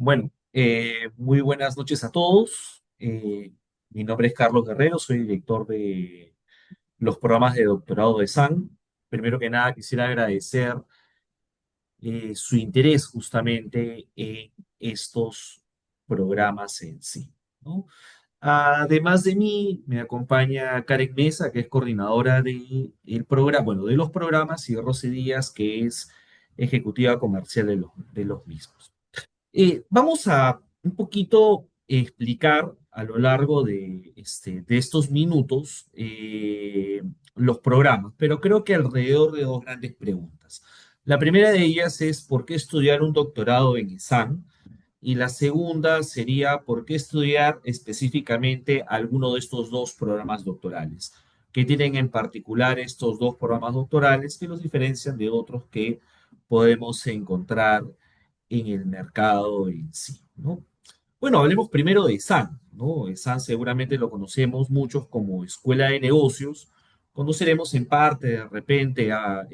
Bueno, muy buenas noches a todos. Mi nombre es Carlos Guerrero, soy director de los programas de doctorado de SAN. Primero que nada, quisiera agradecer su interés justamente en estos programas en sí, ¿no? Además de mí, me acompaña Karen Mesa, que es coordinadora del programa, bueno, de los programas, y Rosy Díaz, que es ejecutiva comercial de los mismos. Vamos a un poquito explicar a lo largo de estos minutos los programas, pero creo que alrededor de dos grandes preguntas. La primera de ellas es ¿por qué estudiar un doctorado en ESAN? Y la segunda sería ¿por qué estudiar específicamente alguno de estos dos programas doctorales? ¿Qué tienen en particular estos dos programas doctorales que los diferencian de otros que podemos encontrar en el mercado en sí, ¿no? Bueno, hablemos primero de SAN, ¿no? SAN seguramente lo conocemos muchos como Escuela de Negocios. Conoceremos en parte de repente a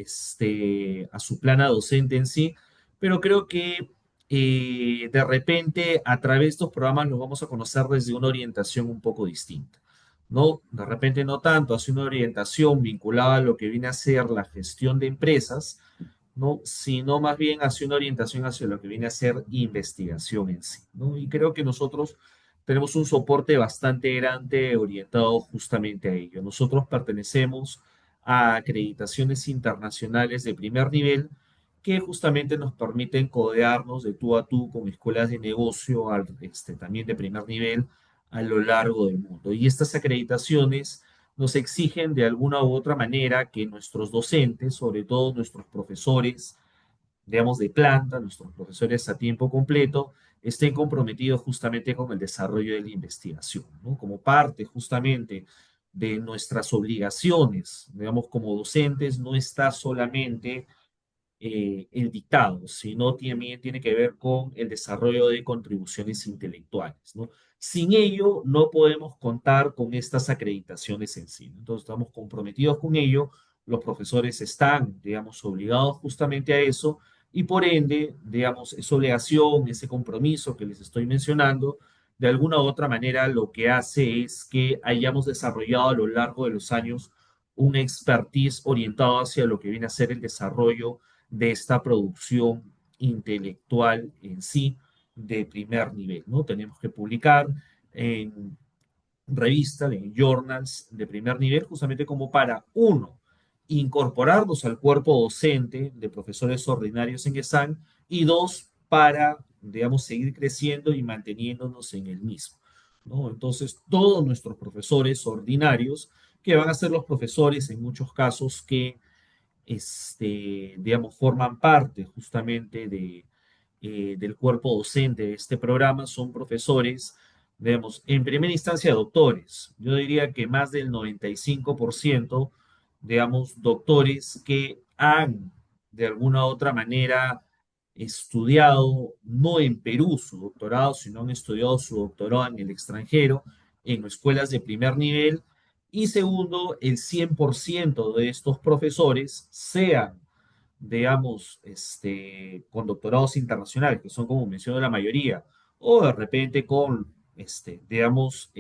su plana docente en sí, pero creo que de repente a través de estos programas los vamos a conocer desde una orientación un poco distinta, ¿no? De repente no tanto hacia una orientación vinculada a lo que viene a ser la gestión de empresas, ¿no? Sino más bien hacia una orientación hacia lo que viene a ser investigación en sí, ¿no? Y creo que nosotros tenemos un soporte bastante grande orientado justamente a ello. Nosotros pertenecemos a acreditaciones internacionales de primer nivel que justamente nos permiten codearnos de tú a tú con escuelas de negocio también de primer nivel a lo largo del mundo. Y estas acreditaciones nos exigen de alguna u otra manera que nuestros docentes, sobre todo nuestros profesores, digamos, de planta, nuestros profesores a tiempo completo, estén comprometidos justamente con el desarrollo de la investigación, ¿no? Como parte justamente de nuestras obligaciones, digamos, como docentes, no está solamente el dictado, sino también tiene que ver con el desarrollo de contribuciones intelectuales, ¿no? Sin ello, no podemos contar con estas acreditaciones en sí, ¿no? Entonces, estamos comprometidos con ello, los profesores están, digamos, obligados justamente a eso, y por ende, digamos, esa obligación, ese compromiso que les estoy mencionando, de alguna u otra manera lo que hace es que hayamos desarrollado a lo largo de los años un expertise orientado hacia lo que viene a ser el desarrollo de esta producción intelectual en sí de primer nivel, ¿no? Tenemos que publicar en revistas, en journals de primer nivel, justamente como para, uno, incorporarnos al cuerpo docente de profesores ordinarios en ESAN y dos, para, digamos, seguir creciendo y manteniéndonos en el mismo, ¿no? Entonces, todos nuestros profesores ordinarios, que van a ser los profesores en muchos casos que digamos, forman parte justamente del cuerpo docente de este programa, son profesores, digamos, en primera instancia doctores. Yo diría que más del 95%, digamos, doctores que han de alguna u otra manera estudiado, no en Perú su doctorado, sino han estudiado su doctorado en el extranjero, en escuelas de primer nivel, y segundo, el 100% de estos profesores sean, digamos, con doctorados internacionales, que son como menciono la mayoría, o de repente con, digamos,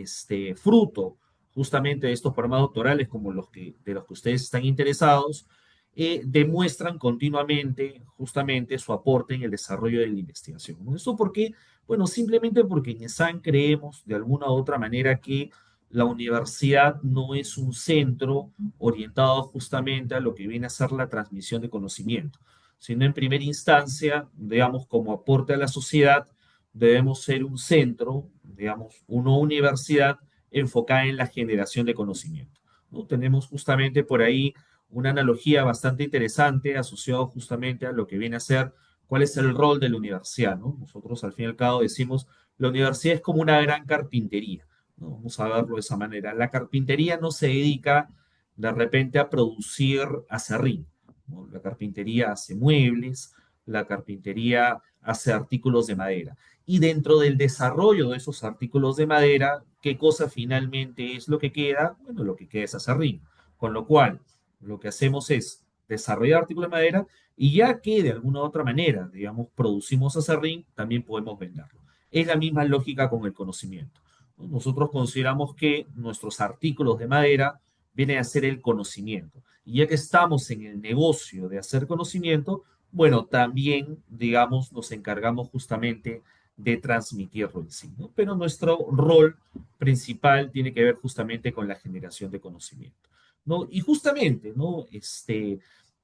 fruto justamente de estos programas doctorales como de los que ustedes están interesados, demuestran continuamente justamente su aporte en el desarrollo de la investigación, ¿no? ¿Eso por qué? Bueno, simplemente porque en ESAN creemos de alguna u otra manera que la universidad no es un centro orientado justamente a lo que viene a ser la transmisión de conocimiento, sino en primera instancia, digamos, como aporte a la sociedad, debemos ser un centro, digamos, una universidad enfocada en la generación de conocimiento, ¿no? Tenemos justamente por ahí una analogía bastante interesante asociado justamente a lo que viene a ser cuál es el rol de la universidad, ¿no? Nosotros al fin y al cabo decimos, la universidad es como una gran carpintería, ¿no? Vamos a verlo de esa manera. La carpintería no se dedica de repente a producir acerrín, ¿no? La carpintería hace muebles, la carpintería hace artículos de madera. Y dentro del desarrollo de esos artículos de madera, ¿qué cosa finalmente es lo que queda? Bueno, lo que queda es acerrín. Con lo cual, lo que hacemos es desarrollar artículos de madera Y ya que de alguna u otra manera, digamos, producimos acerrín, también podemos venderlo. Es la misma lógica con el conocimiento, ¿no? Nosotros consideramos que nuestros artículos de madera vienen a ser el conocimiento. Y ya que estamos en el negocio de hacer conocimiento, bueno, también, digamos, nos encargamos justamente de transmitirlo en sí, ¿no? Pero nuestro rol principal tiene que ver justamente con la generación de conocimiento, ¿no? Y justamente, ¿no?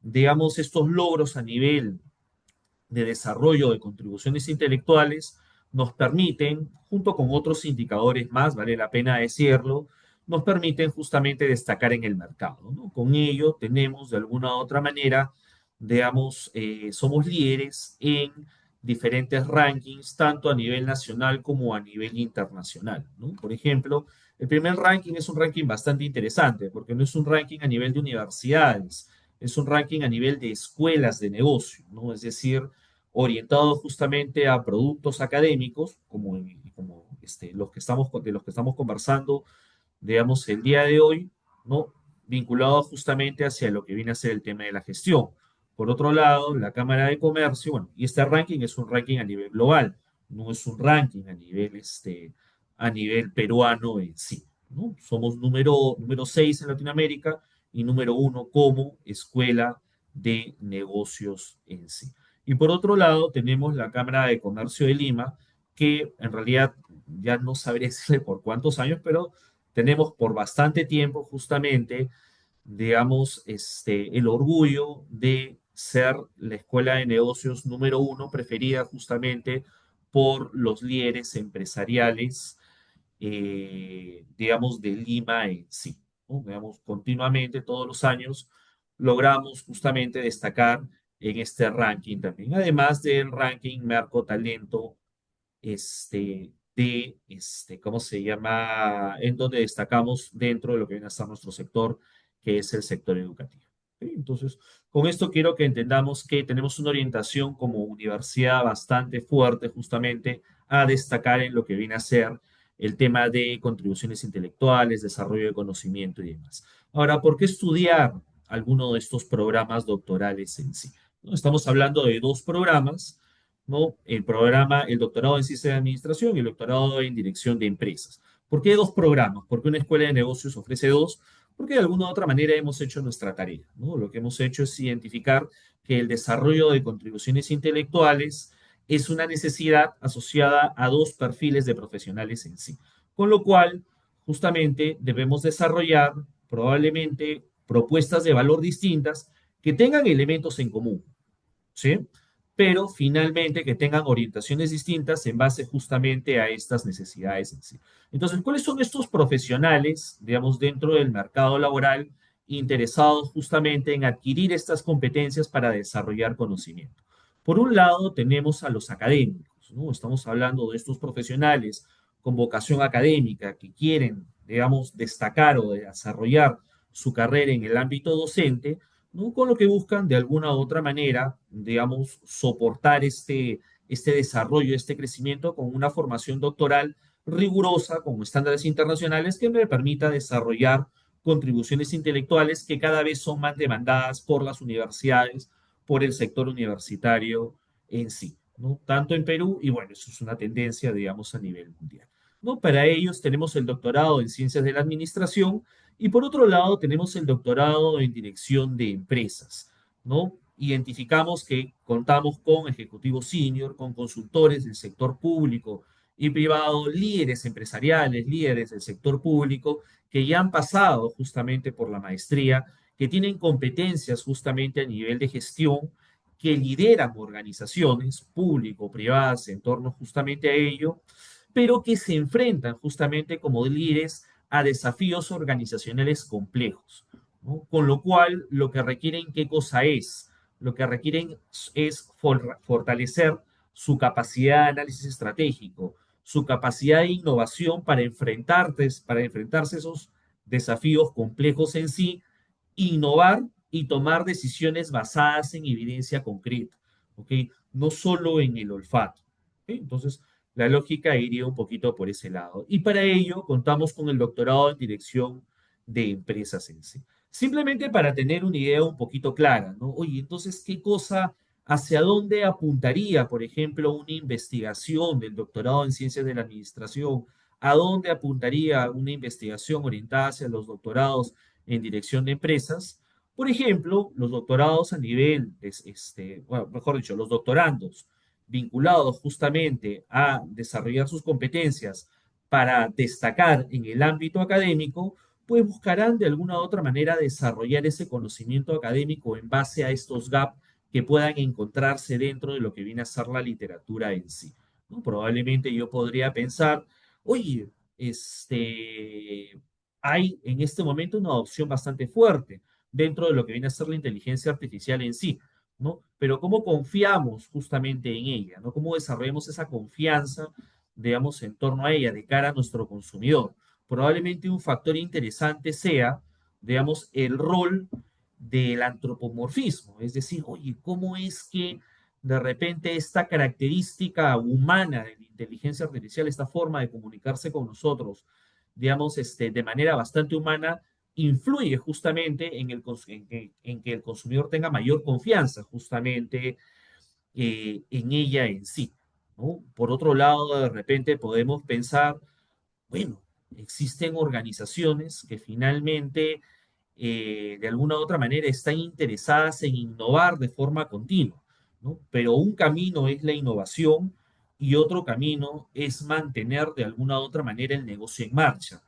Digamos, estos logros a nivel de desarrollo de contribuciones intelectuales nos permiten, junto con otros indicadores más, vale la pena decirlo, nos permiten justamente destacar en el mercado, ¿no? Con ello tenemos de alguna u otra manera, digamos, somos líderes en diferentes rankings, tanto a nivel nacional como a nivel internacional, ¿no? Por ejemplo, el primer ranking es un ranking bastante interesante, porque no es un ranking a nivel de universidades, es un ranking a nivel de escuelas de negocio, ¿no? Es decir, orientado justamente a productos académicos, como de los que estamos conversando, digamos, el día de hoy, ¿no? Vinculado justamente hacia lo que viene a ser el tema de la gestión. Por otro lado, la Cámara de Comercio, bueno, y este ranking es un ranking a nivel global, no es un ranking a nivel peruano en sí, ¿no? Somos número 6 en Latinoamérica y número uno como escuela de negocios en sí. Y por otro lado, tenemos la Cámara de Comercio de Lima, que en realidad ya no sabría decirle por cuántos años, pero tenemos por bastante tiempo justamente, digamos, el orgullo de ser la escuela de negocios número uno preferida justamente por los líderes empresariales, digamos, de Lima en sí, ¿no? Digamos, continuamente, todos los años, logramos justamente destacar en este ranking también, además del ranking Merco Talento ¿cómo se llama? En donde destacamos dentro de lo que viene a ser nuestro sector, que es el sector educativo. ¿Sí? Entonces, con esto quiero que entendamos que tenemos una orientación como universidad bastante fuerte justamente a destacar en lo que viene a ser el tema de contribuciones intelectuales, desarrollo de conocimiento y demás. Ahora, ¿por qué estudiar alguno de estos programas doctorales en sí? ¿No? Estamos hablando de dos programas, ¿no? El doctorado en ciencia de administración y el doctorado en dirección de empresas. ¿Por qué dos programas? ¿Por qué una escuela de negocios ofrece dos? Porque de alguna u otra manera hemos hecho nuestra tarea, ¿no? Lo que hemos hecho es identificar que el desarrollo de contribuciones intelectuales es una necesidad asociada a dos perfiles de profesionales en sí. Con lo cual, justamente debemos desarrollar probablemente propuestas de valor distintas que tengan elementos en común, ¿sí? Pero finalmente que tengan orientaciones distintas en base justamente a estas necesidades en sí. Entonces, ¿cuáles son estos profesionales, digamos, dentro del mercado laboral interesados justamente en adquirir estas competencias para desarrollar conocimiento? Por un lado, tenemos a los académicos, ¿no? Estamos hablando de estos profesionales con vocación académica que quieren, digamos, destacar o desarrollar su carrera en el ámbito docente, ¿no? Con lo que buscan de alguna u otra manera, digamos, soportar este desarrollo, este crecimiento con una formación doctoral rigurosa, con estándares internacionales que me permita desarrollar contribuciones intelectuales que cada vez son más demandadas por las universidades, por el sector universitario en sí, ¿no? Tanto en Perú, y bueno, eso es una tendencia, digamos, a nivel mundial, ¿no? Para ellos tenemos el doctorado en ciencias de la administración, y por otro lado, tenemos el doctorado en dirección de empresas, ¿no? Identificamos que contamos con ejecutivos senior, con consultores del sector público y privado, líderes empresariales, líderes del sector público, que ya han pasado justamente por la maestría, que tienen competencias justamente a nivel de gestión, que lideran organizaciones público-privadas en torno justamente a ello, pero que se enfrentan justamente como líderes a desafíos organizacionales complejos, ¿no? Con lo cual, lo que requieren, ¿qué cosa es? Lo que requieren es fortalecer su capacidad de análisis estratégico, su capacidad de innovación para enfrentarse a esos desafíos complejos en sí, innovar y tomar decisiones basadas en evidencia concreta, ¿ok? No solo en el olfato. ¿Ok? Entonces, la lógica iría un poquito por ese lado. Y para ello contamos con el doctorado en dirección de empresas en sí. Simplemente para tener una idea un poquito clara, ¿no? Oye, entonces, hacia dónde apuntaría, por ejemplo, una investigación del doctorado en ciencias de la administración? ¿A dónde apuntaría una investigación orientada hacia los doctorados en dirección de empresas? Por ejemplo, los doctorados a nivel, bueno, mejor dicho, los doctorandos vinculados justamente a desarrollar sus competencias para destacar en el ámbito académico, pues buscarán de alguna u otra manera desarrollar ese conocimiento académico en base a estos gaps que puedan encontrarse dentro de lo que viene a ser la literatura en sí, ¿no? Probablemente yo podría pensar, oye, hay en este momento una adopción bastante fuerte dentro de lo que viene a ser la inteligencia artificial en sí, ¿no? Pero ¿cómo confiamos justamente en ella, ¿no? ¿Cómo desarrollamos esa confianza, digamos, en torno a ella de cara a nuestro consumidor? Probablemente un factor interesante sea, digamos, el rol del antropomorfismo, es decir, oye, ¿cómo es que de repente esta característica humana de la inteligencia artificial, esta forma de comunicarse con nosotros, digamos, de manera bastante humana, influye justamente en que el consumidor tenga mayor confianza justamente en ella en sí, ¿no? Por otro lado, de repente podemos pensar, bueno, existen organizaciones que finalmente, de alguna u otra manera, están interesadas en innovar de forma continua, ¿no? Pero un camino es la innovación y otro camino es mantener de alguna u otra manera el negocio en marcha.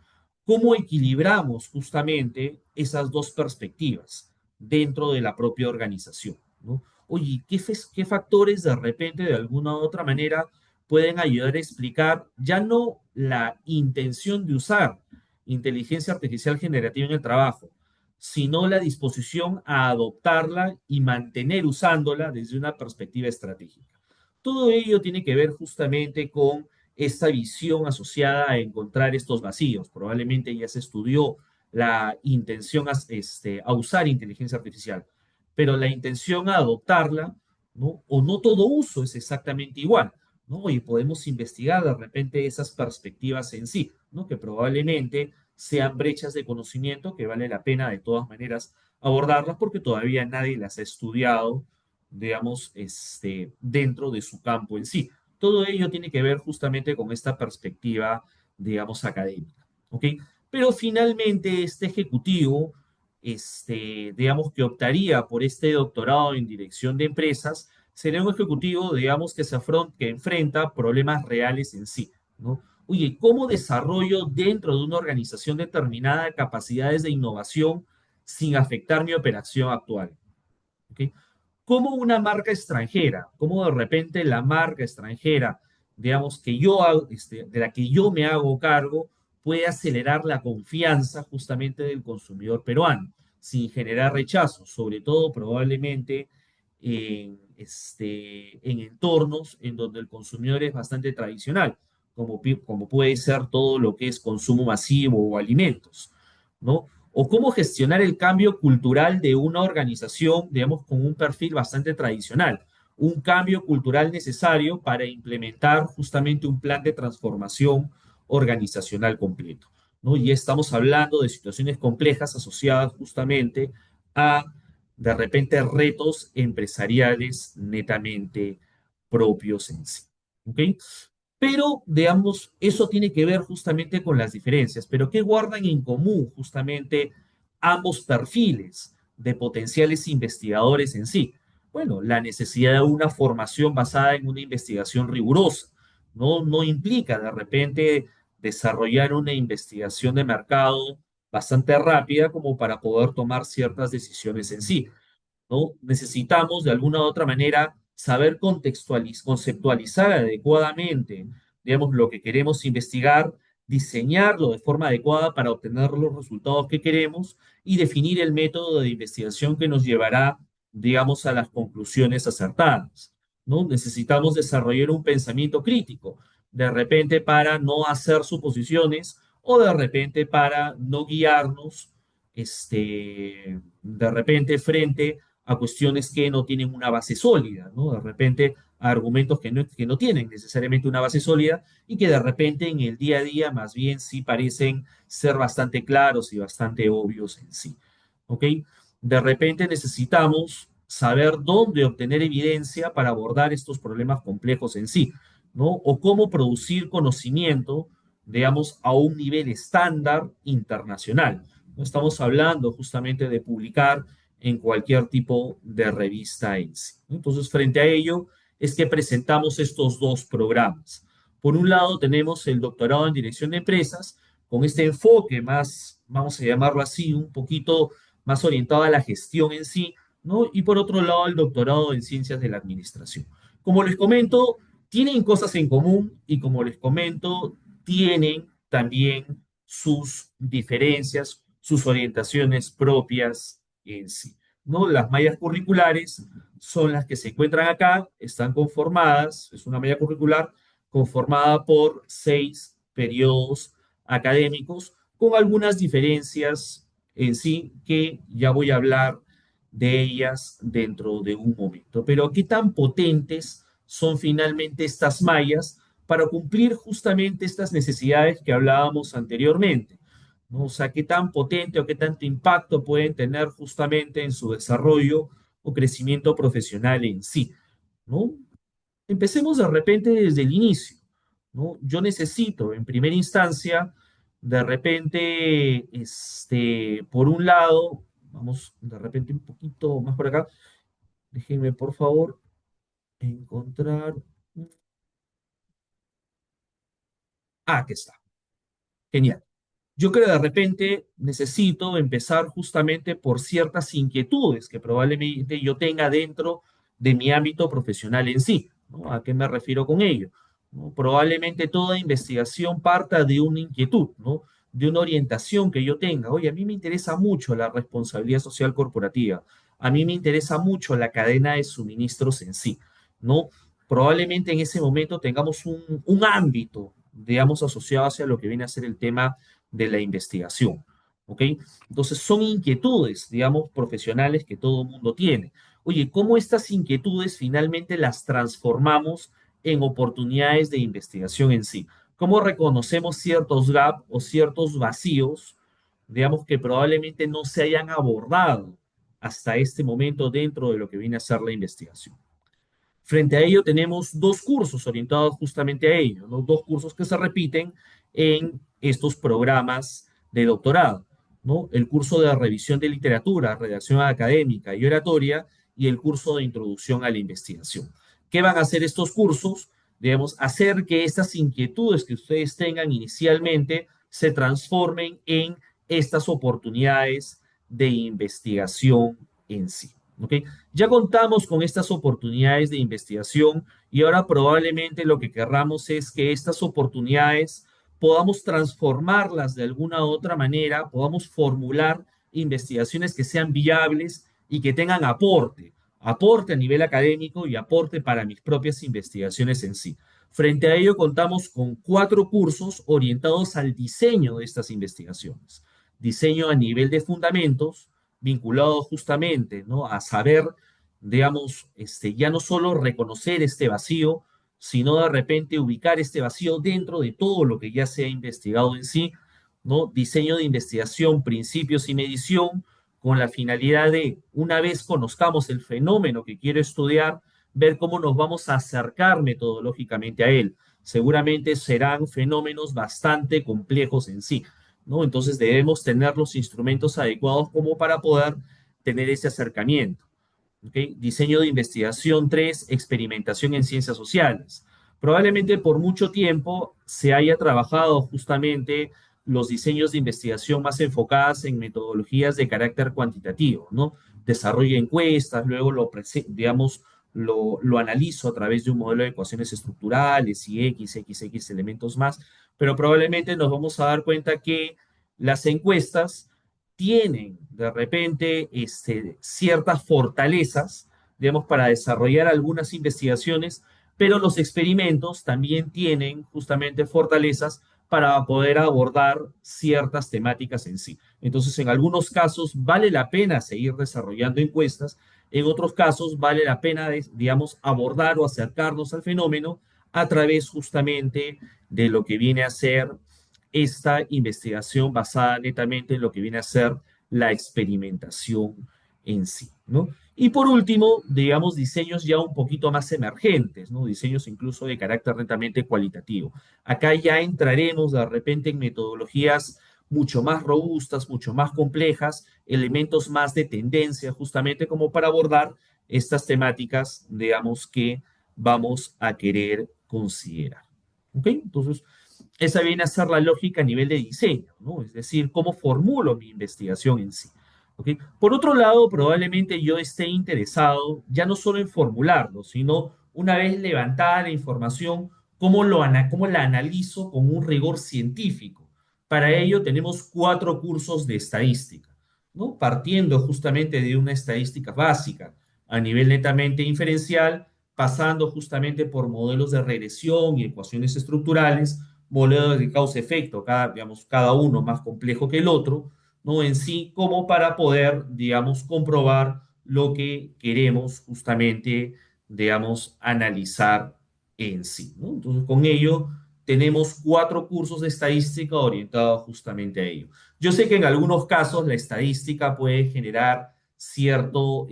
¿Cómo equilibramos justamente esas dos perspectivas dentro de la propia organización, ¿no? Oye, ¿qué factores de repente, de alguna u otra manera, pueden ayudar a explicar ya no la intención de usar inteligencia artificial generativa en el trabajo, sino la disposición a adoptarla y mantener usándola desde una perspectiva estratégica? Todo ello tiene que ver justamente con esta visión asociada a encontrar estos vacíos. Probablemente ya se estudió la intención a usar inteligencia artificial, pero la intención a adoptarla, ¿no? O no todo uso es exactamente igual, ¿no? Y podemos investigar de repente esas perspectivas en sí, ¿no? Que probablemente sean brechas de conocimiento que vale la pena de todas maneras abordarlas porque todavía nadie las ha estudiado, digamos, dentro de su campo en sí. Todo ello tiene que ver justamente con esta perspectiva, digamos, académica, ¿ok? Pero finalmente este ejecutivo, digamos, que optaría por este doctorado en dirección de empresas, sería un ejecutivo, digamos, que enfrenta problemas reales en sí, ¿no? Oye, ¿cómo desarrollo dentro de una organización determinada capacidades de innovación sin afectar mi operación actual? ¿Ok? Como una marca extranjera, como de repente la marca extranjera, digamos, de la que yo me hago cargo, puede acelerar la confianza justamente del consumidor peruano, sin generar rechazo, sobre todo probablemente en entornos en donde el consumidor es bastante tradicional, como puede ser todo lo que es consumo masivo o alimentos, ¿no? O cómo gestionar el cambio cultural de una organización, digamos, con un perfil bastante tradicional, un cambio cultural necesario para implementar justamente un plan de transformación organizacional completo, ¿no? Y estamos hablando de situaciones complejas asociadas justamente a, de repente, retos empresariales netamente propios en sí, ¿ok? Pero, digamos, eso tiene que ver justamente con las diferencias. Pero ¿qué guardan en común justamente ambos perfiles de potenciales investigadores en sí? Bueno, la necesidad de una formación basada en una investigación rigurosa. No implica de repente desarrollar una investigación de mercado bastante rápida como para poder tomar ciertas decisiones en sí, ¿no? Necesitamos de alguna u otra manera saber conceptualizar adecuadamente, digamos, lo que queremos investigar, diseñarlo de forma adecuada para obtener los resultados que queremos y definir el método de investigación que nos llevará, digamos, a las conclusiones acertadas, ¿no? Necesitamos desarrollar un pensamiento crítico, de repente para no hacer suposiciones o de repente para no guiarnos, de repente frente a cuestiones que no tienen una base sólida, ¿no? De repente a argumentos que no tienen necesariamente una base sólida y que de repente en el día a día más bien sí parecen ser bastante claros y bastante obvios en sí, ¿ok? De repente necesitamos saber dónde obtener evidencia para abordar estos problemas complejos en sí, ¿no? O cómo producir conocimiento, digamos, a un nivel estándar internacional. No estamos hablando justamente de publicar en cualquier tipo de revista en sí. Entonces, frente a ello, es que presentamos estos dos programas. Por un lado, tenemos el doctorado en dirección de empresas, con este enfoque más, vamos a llamarlo así, un poquito más orientado a la gestión en sí, ¿no? Y por otro lado, el doctorado en ciencias de la administración. Como les comento, tienen cosas en común y como les comento, tienen también sus diferencias, sus orientaciones propias en sí, ¿no? Las mallas curriculares son las que se encuentran acá, están conformadas, es una malla curricular conformada por 6 periodos académicos con algunas diferencias en sí que ya voy a hablar de ellas dentro de un momento. Pero ¿qué tan potentes son finalmente estas mallas para cumplir justamente estas necesidades que hablábamos anteriormente? ¿No? O sea, ¿qué tan potente o qué tanto impacto pueden tener justamente en su desarrollo o crecimiento profesional en sí? ¿No? Empecemos de repente desde el inicio, ¿no? Yo necesito, en primera instancia, de repente, por un lado, vamos de repente un poquito más por acá, déjenme por favor encontrar. Ah, aquí está. Genial. Yo creo que de repente necesito empezar justamente por ciertas inquietudes que probablemente yo tenga dentro de mi ámbito profesional en sí, ¿no? ¿A qué me refiero con ello? ¿No? Probablemente toda investigación parta de una inquietud, ¿no? De una orientación que yo tenga. Oye, a mí me interesa mucho la responsabilidad social corporativa. A mí me interesa mucho la cadena de suministros en sí, ¿no? Probablemente en ese momento tengamos un ámbito, digamos, asociado hacia lo que viene a ser el tema de la investigación. ¿Ok? Entonces son inquietudes, digamos, profesionales que todo mundo tiene. Oye, ¿cómo estas inquietudes finalmente las transformamos en oportunidades de investigación en sí? ¿Cómo reconocemos ciertos gaps o ciertos vacíos, digamos, que probablemente no se hayan abordado hasta este momento dentro de lo que viene a ser la investigación? Frente a ello tenemos dos cursos orientados justamente a ello, ¿no? Dos cursos que se repiten en estos programas de doctorado, ¿no? El curso de revisión de literatura, redacción académica y oratoria y el curso de introducción a la investigación. ¿Qué van a hacer estos cursos? Debemos hacer que estas inquietudes que ustedes tengan inicialmente se transformen en estas oportunidades de investigación en sí. ¿Ok? Ya contamos con estas oportunidades de investigación y ahora probablemente lo que querramos es que estas oportunidades podamos transformarlas de alguna u otra manera, podamos formular investigaciones que sean viables y que tengan aporte a nivel académico y aporte para mis propias investigaciones en sí. Frente a ello, contamos con 4 cursos orientados al diseño de estas investigaciones. Diseño a nivel de fundamentos, vinculado justamente, ¿no? A saber, digamos, ya no solo reconocer este vacío, sino de repente ubicar este vacío dentro de todo lo que ya se ha investigado en sí, ¿no? Diseño de investigación, principios y medición, con la finalidad de, una vez conozcamos el fenómeno que quiero estudiar, ver cómo nos vamos a acercar metodológicamente a él. Seguramente serán fenómenos bastante complejos en sí, ¿no? Entonces debemos tener los instrumentos adecuados como para poder tener ese acercamiento. ¿Ok? Diseño de investigación 3, experimentación en ciencias sociales. Probablemente por mucho tiempo se haya trabajado justamente los diseños de investigación más enfocadas en metodologías de carácter cuantitativo, ¿no? Desarrollo de encuestas, luego digamos, lo analizo a través de un modelo de ecuaciones estructurales y X elementos más, pero probablemente nos vamos a dar cuenta que las encuestas tienen de repente ciertas fortalezas, digamos, para desarrollar algunas investigaciones, pero los experimentos también tienen justamente fortalezas para poder abordar ciertas temáticas en sí. Entonces, en algunos casos vale la pena seguir desarrollando encuestas, en otros casos vale la pena, digamos, abordar o acercarnos al fenómeno a través justamente de lo que viene a ser esta investigación basada netamente en lo que viene a ser la experimentación en sí, ¿no? Y por último, digamos, diseños ya un poquito más emergentes, ¿no? Diseños incluso de carácter netamente cualitativo. Acá ya entraremos de repente en metodologías mucho más robustas, mucho más complejas, elementos más de tendencia, justamente como para abordar estas temáticas, digamos, que vamos a querer considerar. ¿Ok? Entonces, esa viene a ser la lógica a nivel de diseño, ¿no? Es decir, cómo formulo mi investigación en sí. ¿Ok? Por otro lado, probablemente yo esté interesado ya no solo en formularlo, sino una vez levantada la información, cómo la analizo con un rigor científico. Para ello tenemos 4 cursos de estadística, ¿no? Partiendo justamente de una estadística básica a nivel netamente inferencial, pasando justamente por modelos de regresión y ecuaciones estructurales, modelos de causa-efecto, digamos, cada uno más complejo que el otro, ¿no? En sí, como para poder, digamos, comprobar lo que queremos justamente, digamos, analizar en sí, ¿no? Entonces, con ello, tenemos 4 cursos de estadística orientados justamente a ello. Yo sé que en algunos casos la estadística puede generar cierto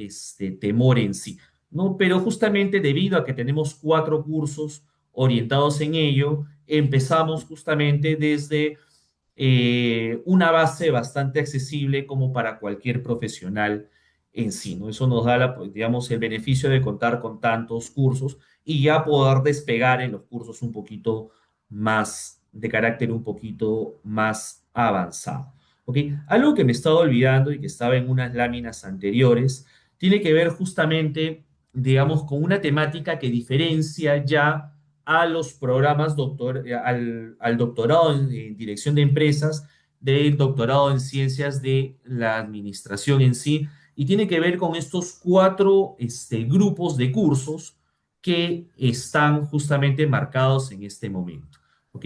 temor en sí, ¿no? Pero justamente debido a que tenemos 4 cursos orientados en ello, empezamos justamente desde una base bastante accesible como para cualquier profesional en sí, ¿no? Eso nos da, pues, digamos, el beneficio de contar con tantos cursos y ya poder despegar en los cursos un poquito más, de carácter un poquito más avanzado. ¿Ok? Algo que me estaba olvidando y que estaba en unas láminas anteriores, tiene que ver justamente, digamos, con una temática que diferencia ya a los programas al doctorado en dirección de empresas, del doctorado en ciencias de la administración en sí, y tiene que ver con estos 4 grupos de cursos que están justamente marcados en este momento. ¿Ok?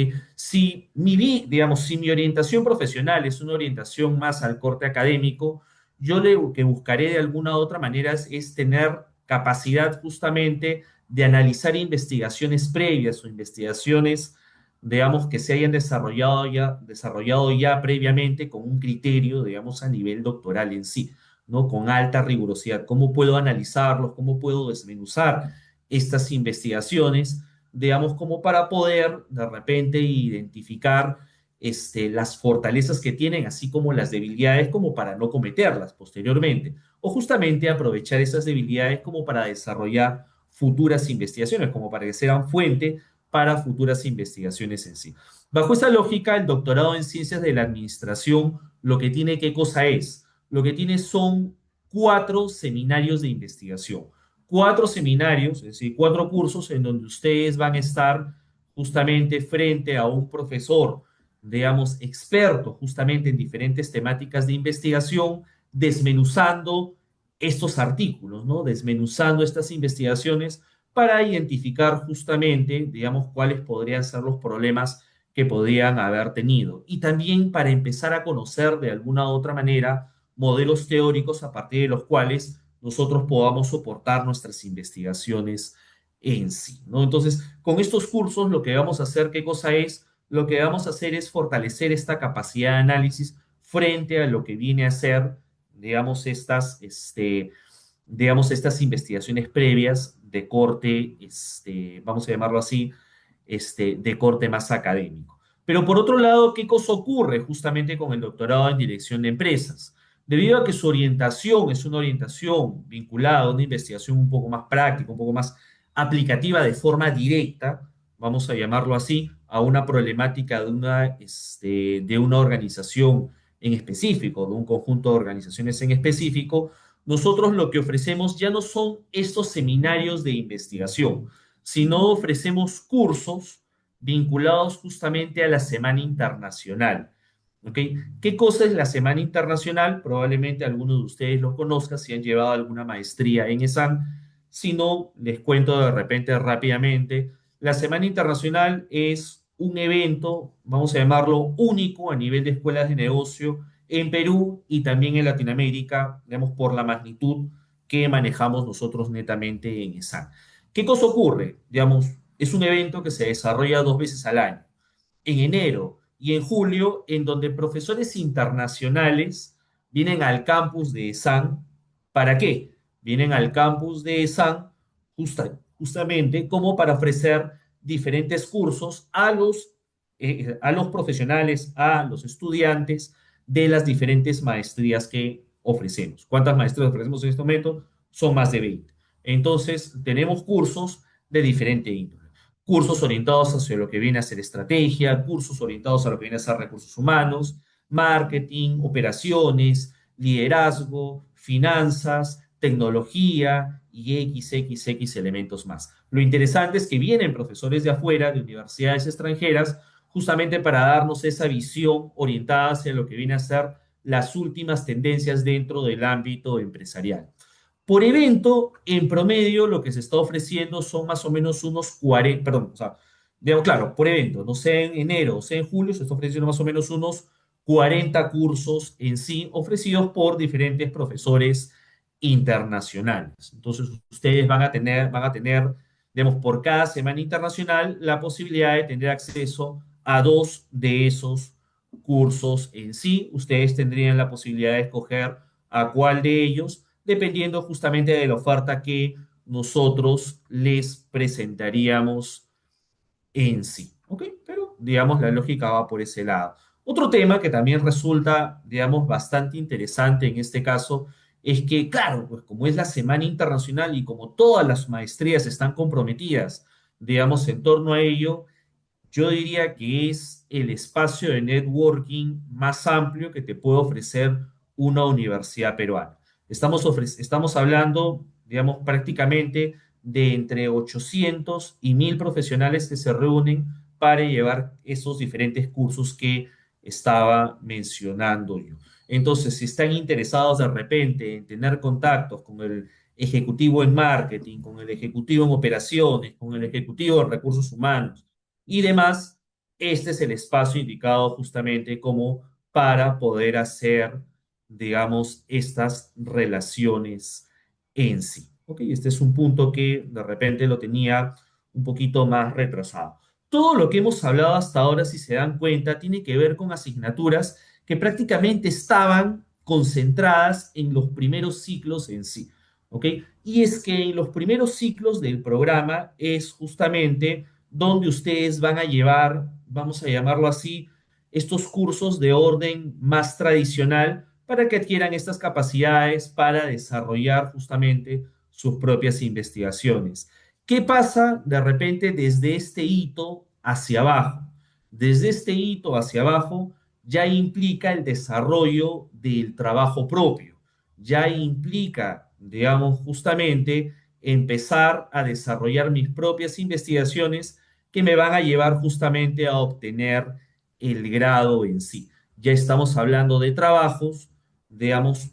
Digamos, si mi orientación profesional es una orientación más al corte académico, lo que buscaré de alguna u otra manera es tener capacidad justamente de analizar investigaciones previas o investigaciones, digamos, que se hayan desarrollado ya previamente con un criterio, digamos, a nivel doctoral en sí, ¿no? Con alta rigurosidad. ¿Cómo puedo analizarlos? ¿Cómo puedo desmenuzar estas investigaciones? Digamos, como para poder de repente identificar las fortalezas que tienen, así como las debilidades, como para no cometerlas posteriormente. O justamente aprovechar esas debilidades como para desarrollar futuras investigaciones, como para que sean fuente para futuras investigaciones en sí. Bajo esa lógica, el doctorado en ciencias de la administración, lo que tiene, ¿qué cosa es? Lo que tiene son 4 seminarios de investigación. 4 seminarios, es decir, 4 cursos en donde ustedes van a estar justamente frente a un profesor, digamos, experto justamente en diferentes temáticas de investigación, desmenuzando estos artículos, ¿no? Desmenuzando estas investigaciones para identificar justamente, digamos, cuáles podrían ser los problemas que podrían haber tenido. Y también para empezar a conocer de alguna u otra manera modelos teóricos a partir de los cuales nosotros podamos soportar nuestras investigaciones en sí, ¿no? Entonces, con estos cursos lo que vamos a hacer, ¿qué cosa es? Lo que vamos a hacer es fortalecer esta capacidad de análisis frente a lo que viene a ser, digamos, estas investigaciones previas de corte, vamos a llamarlo así, de corte más académico. Pero por otro lado, ¿qué cosa ocurre justamente con el doctorado en dirección de empresas? Debido a que su orientación es una orientación vinculada a una investigación un poco más práctica, un poco más aplicativa de forma directa, vamos a llamarlo así, a una problemática de una organización en específico, de un conjunto de organizaciones en específico, nosotros lo que ofrecemos ya no son estos seminarios de investigación, sino ofrecemos cursos vinculados justamente a la Semana Internacional. ¿Ok? ¿Qué cosa es la Semana Internacional? Probablemente algunos de ustedes lo conozcan si han llevado alguna maestría en ESAN. Si no, les cuento de repente rápidamente. La Semana Internacional es un evento, vamos a llamarlo único a nivel de escuelas de negocio en Perú y también en Latinoamérica, digamos, por la magnitud que manejamos nosotros netamente en ESAN. ¿Qué cosa ocurre? Digamos, es un evento que se desarrolla 2 veces al año, en enero y en julio, en donde profesores internacionales, vienen al campus de ESAN. ¿Para qué? Vienen al campus de ESAN justamente como para ofrecer diferentes cursos a los profesionales, a los estudiantes de las diferentes maestrías que ofrecemos. ¿Cuántas maestrías ofrecemos en este momento? Son más de 20. Entonces, tenemos cursos de diferente índole. Cursos orientados hacia lo que viene a ser estrategia, cursos orientados a lo que viene a ser recursos humanos, marketing, operaciones, liderazgo, finanzas, tecnología y XXX elementos más. Lo interesante es que vienen profesores de afuera, de universidades extranjeras, justamente para darnos esa visión orientada hacia lo que viene a ser las últimas tendencias dentro del ámbito empresarial. Por evento, en promedio, lo que se está ofreciendo son más o menos unos 40, perdón, o sea, digamos, claro, por evento, no sé en enero o sea en julio, se está ofreciendo más o menos unos 40 cursos en sí, ofrecidos por diferentes profesores internacionales. Entonces, ustedes van a tener, digamos, por cada semana internacional, la posibilidad de tener acceso a dos de esos cursos en sí. Ustedes tendrían la posibilidad de escoger a cuál de ellos, dependiendo justamente de la oferta que nosotros les presentaríamos en sí. ¿Ok? Pero, digamos, la lógica va por ese lado. Otro tema que también resulta, digamos, bastante interesante en este caso es que, claro, pues como es la Semana Internacional y como todas las maestrías están comprometidas, digamos, en torno a ello, yo diría que es el espacio de networking más amplio que te puede ofrecer una universidad peruana. Estamos hablando, digamos, prácticamente de entre 800 y 1000 profesionales que se reúnen para llevar esos diferentes cursos que estaba mencionando yo. Entonces, si están interesados de repente en tener contactos con el ejecutivo en marketing, con el ejecutivo en operaciones, con el ejecutivo en recursos humanos, y demás, este es el espacio indicado justamente como para poder hacer, digamos, estas relaciones en sí. ¿Ok? Este es un punto que de repente lo tenía un poquito más retrasado. Todo lo que hemos hablado hasta ahora, si se dan cuenta, tiene que ver con asignaturas que prácticamente estaban concentradas en los primeros ciclos en sí. ¿Ok? Y es que en los primeros ciclos del programa es justamente donde ustedes van a llevar, vamos a llamarlo así, estos cursos de orden más tradicional para que adquieran estas capacidades para desarrollar justamente sus propias investigaciones. ¿Qué pasa de repente desde este hito hacia abajo? Desde este hito hacia abajo ya implica el desarrollo del trabajo propio, ya implica, digamos, justamente empezar a desarrollar mis propias investigaciones que me van a llevar justamente a obtener el grado en sí. Ya estamos hablando de trabajos, digamos,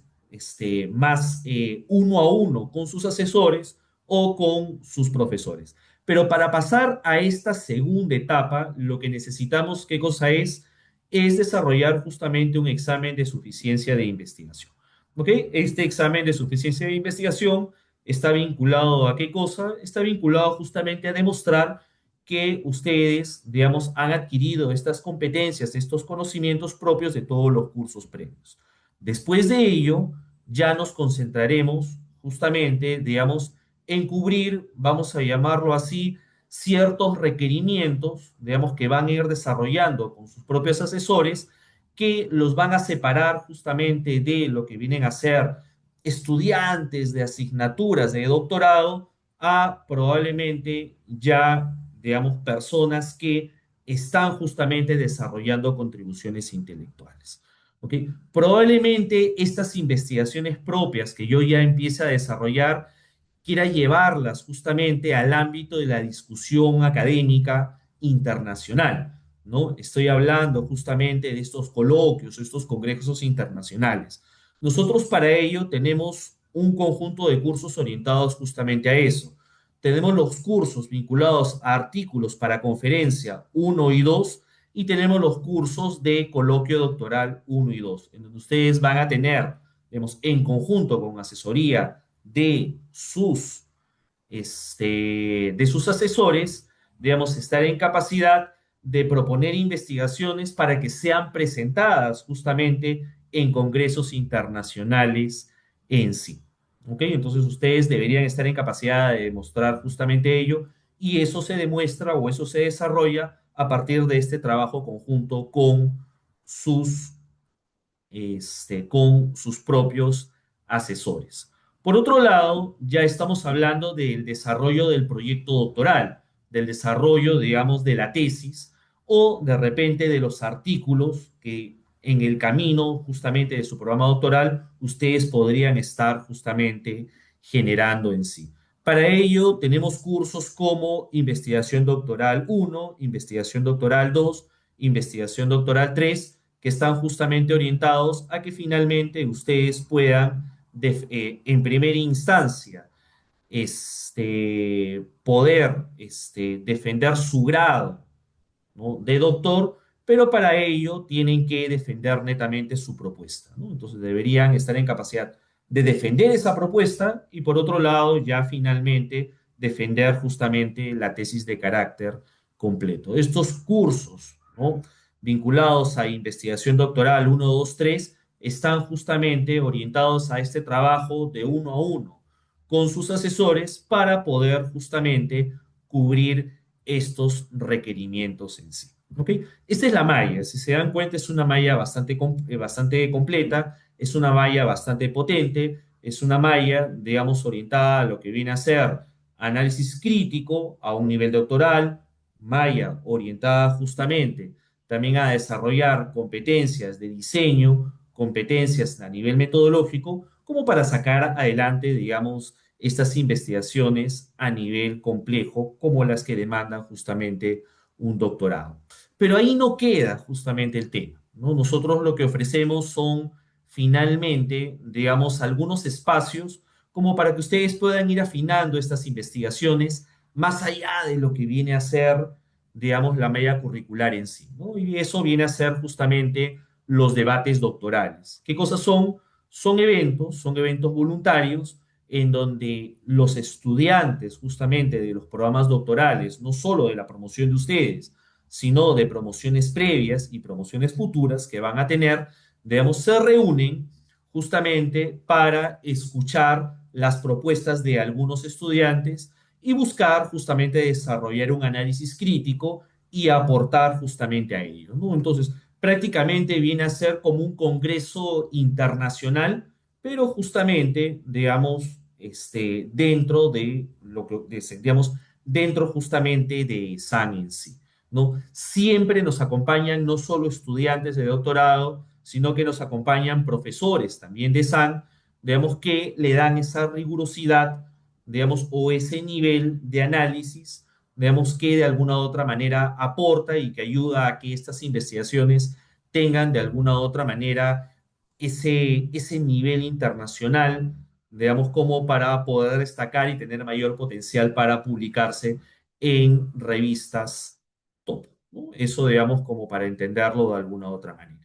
más uno a uno con sus asesores o con sus profesores. Pero para pasar a esta segunda etapa, lo que necesitamos, ¿qué cosa es? Es desarrollar justamente un examen de suficiencia de investigación. ¿Ok? Este examen de suficiencia de investigación está vinculado a qué cosa? Está vinculado justamente a demostrar que ustedes, digamos, han adquirido estas competencias, estos conocimientos propios de todos los cursos previos. Después de ello, ya nos concentraremos justamente, digamos, en cubrir, vamos a llamarlo así, ciertos requerimientos, digamos, que van a ir desarrollando con sus propios asesores, que los van a separar justamente de lo que vienen a ser estudiantes de asignaturas de doctorado a probablemente ya, digamos, personas que están justamente desarrollando contribuciones intelectuales. ¿Ok? Probablemente estas investigaciones propias que yo ya empiece a desarrollar quiera llevarlas justamente al ámbito de la discusión académica internacional, ¿no? Estoy hablando justamente de estos coloquios, estos congresos internacionales. Nosotros para ello tenemos un conjunto de cursos orientados justamente a eso. Tenemos los cursos vinculados a artículos para conferencia uno y 2 y tenemos los cursos de coloquio doctoral uno y 2 en donde ustedes van a tener, digamos, en conjunto con asesoría de sus asesores, digamos, estar en capacidad de proponer investigaciones para que sean presentadas justamente en congresos internacionales en sí. ¿Ok? Entonces ustedes deberían estar en capacidad de demostrar justamente ello y eso se demuestra o eso se desarrolla a partir de este trabajo conjunto sus, con sus propios asesores. Por otro lado, ya estamos hablando del desarrollo del proyecto doctoral, del desarrollo, digamos, de la tesis o de repente de los artículos que en el camino justamente de su programa doctoral ustedes podrían estar justamente generando en sí. Para ello tenemos cursos como investigación doctoral 1, investigación doctoral 2, investigación doctoral 3, que están justamente orientados a que finalmente ustedes puedan, en primera instancia, poder defender su grado, ¿no? de doctor, pero para ello tienen que defender netamente su propuesta, ¿no? Entonces deberían estar en capacidad de defender esa propuesta y por otro lado ya finalmente defender justamente la tesis de carácter completo. Estos cursos, ¿no? vinculados a investigación doctoral 1, 2, 3 están justamente orientados a este trabajo de uno a uno con sus asesores para poder justamente cubrir estos requerimientos en sí. ¿Ok? Esta es la malla. Si se dan cuenta, es una malla bastante completa, es una malla bastante potente, es una malla, digamos, orientada a lo que viene a ser análisis crítico a un nivel doctoral, malla orientada justamente también a desarrollar competencias de diseño, competencias a nivel metodológico, como para sacar adelante, digamos, estas investigaciones a nivel complejo como las que demandan justamente un doctorado. Pero ahí no queda justamente el tema, ¿no? Nosotros lo que ofrecemos son finalmente, digamos, algunos espacios como para que ustedes puedan ir afinando estas investigaciones más allá de lo que viene a ser, digamos, la malla curricular en sí, ¿no? Y eso viene a ser justamente los debates doctorales. ¿Qué cosas son? Son eventos voluntarios en donde los estudiantes justamente de los programas doctorales, no solo de la promoción de ustedes, sino de promociones previas y promociones futuras que van a tener, digamos, se reúnen justamente para escuchar las propuestas de algunos estudiantes y buscar justamente desarrollar un análisis crítico y aportar justamente a ello, ¿no? Entonces, prácticamente viene a ser como un congreso internacional, pero justamente, digamos, dentro de lo que, digamos, dentro justamente de SAN en sí, ¿no? Siempre nos acompañan no solo estudiantes de doctorado, sino que nos acompañan profesores también de SAN, digamos, que le dan esa rigurosidad, digamos, o ese nivel de análisis, digamos, que de alguna u otra manera aporta y que ayuda a que estas investigaciones tengan de alguna u otra manera ese nivel internacional, digamos, como para poder destacar y tener mayor potencial para publicarse en revistas top, ¿no? Eso, digamos, como para entenderlo de alguna u otra manera.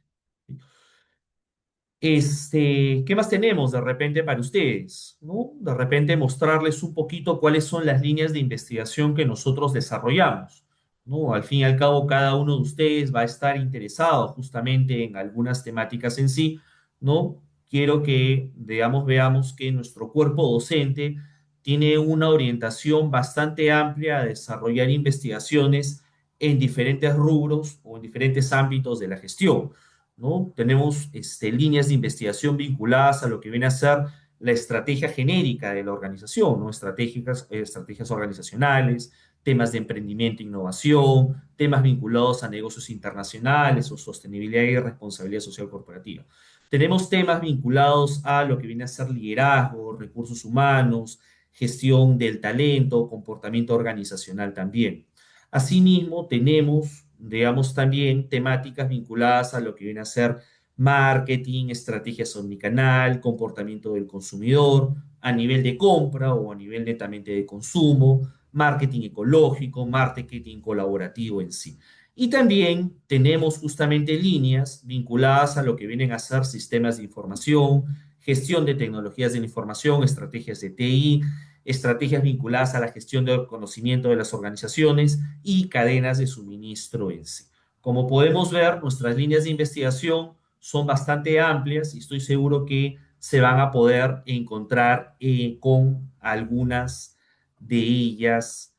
¿Qué más tenemos de repente para ustedes? ¿No? De repente mostrarles un poquito cuáles son las líneas de investigación que nosotros desarrollamos, ¿no? Al fin y al cabo, cada uno de ustedes va a estar interesado justamente en algunas temáticas en sí, ¿no? Quiero que, digamos, veamos que nuestro cuerpo docente tiene una orientación bastante amplia a desarrollar investigaciones en diferentes rubros o en diferentes ámbitos de la gestión. ¿No? Tenemos líneas de investigación vinculadas a lo que viene a ser la estrategia genérica de la organización, ¿no? Estrategias organizacionales, temas de emprendimiento e innovación, temas vinculados a negocios internacionales o sostenibilidad y responsabilidad social corporativa. Tenemos temas vinculados a lo que viene a ser liderazgo, recursos humanos, gestión del talento, comportamiento organizacional también. Asimismo, tenemos, digamos, también temáticas vinculadas a lo que viene a ser marketing, estrategias omnicanal, comportamiento del consumidor, a nivel de compra o a nivel netamente de consumo, marketing ecológico, marketing colaborativo en sí. Y también tenemos justamente líneas vinculadas a lo que vienen a ser sistemas de información, gestión de tecnologías de la información, estrategias de TI, estrategias vinculadas a la gestión del conocimiento de las organizaciones y cadenas de suministro en sí. Como podemos ver, nuestras líneas de investigación son bastante amplias y estoy seguro que se van a poder encontrar con algunas de ellas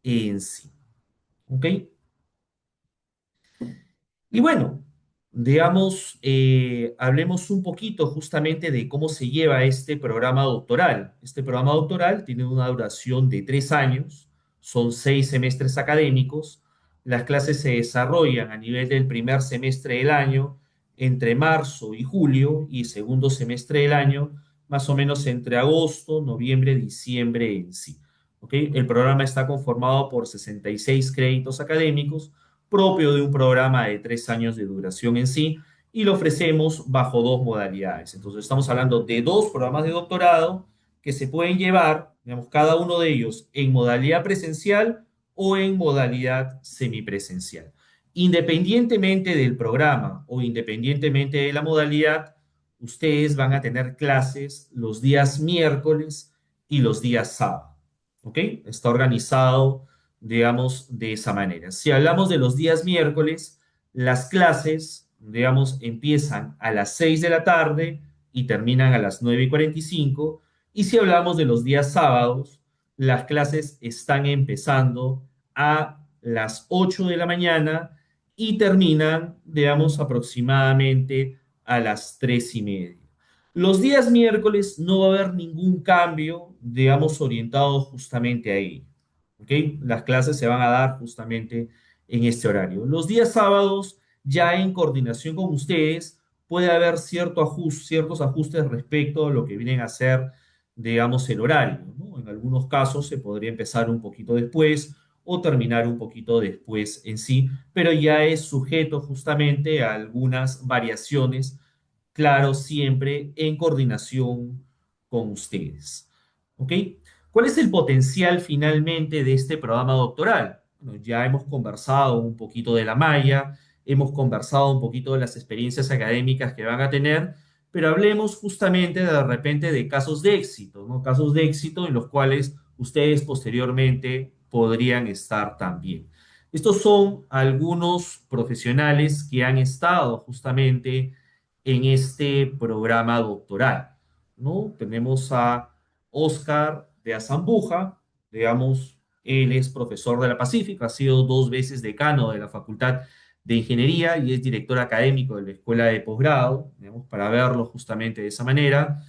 en sí. ¿Ok? Y bueno, digamos, hablemos un poquito justamente de cómo se lleva este programa doctoral. Este programa doctoral tiene una duración de 3 años, son 6 semestres académicos. Las clases se desarrollan a nivel del primer semestre del año, entre marzo y julio, y segundo semestre del año, más o menos entre agosto, noviembre, diciembre en sí. ¿Ok? El programa está conformado por 66 créditos académicos propio de un programa de 3 años de duración en sí, y lo ofrecemos bajo dos modalidades. Entonces, estamos hablando de dos programas de doctorado que se pueden llevar, digamos, cada uno de ellos en modalidad presencial o en modalidad semipresencial. Independientemente del programa o independientemente de la modalidad, ustedes van a tener clases los días miércoles y los días sábado. ¿Ok? Está organizado, digamos, de esa manera. Si hablamos de los días miércoles, las clases, digamos, empiezan a las 6 de la tarde y terminan a las 9:45. Y si hablamos de los días sábados, las clases están empezando a las 8 de la mañana y terminan, digamos, aproximadamente a las 3:30. Los días miércoles no va a haber ningún cambio, digamos, orientado justamente a ello. ¿Ok? Las clases se van a dar justamente en este horario. Los días sábados, ya en coordinación con ustedes, puede haber ciertos ajustes respecto a lo que vienen a ser, digamos, el horario, ¿no? En algunos casos se podría empezar un poquito después o terminar un poquito después en sí, pero ya es sujeto justamente a algunas variaciones, claro, siempre en coordinación con ustedes. ¿Ok? ¿Cuál es el potencial finalmente de este programa doctoral? Bueno, ya hemos conversado un poquito de la malla, hemos conversado un poquito de las experiencias académicas que van a tener, pero hablemos justamente de repente de casos de éxito, ¿no? Casos de éxito en los cuales ustedes posteriormente podrían estar también. Estos son algunos profesionales que han estado justamente en este programa doctoral, ¿no? Tenemos a Oscar de Azambuja, digamos, él es profesor de la Pacífica, ha sido 2 veces decano de la Facultad de Ingeniería y es director académico de la Escuela de Posgrado, digamos, para verlo justamente de esa manera.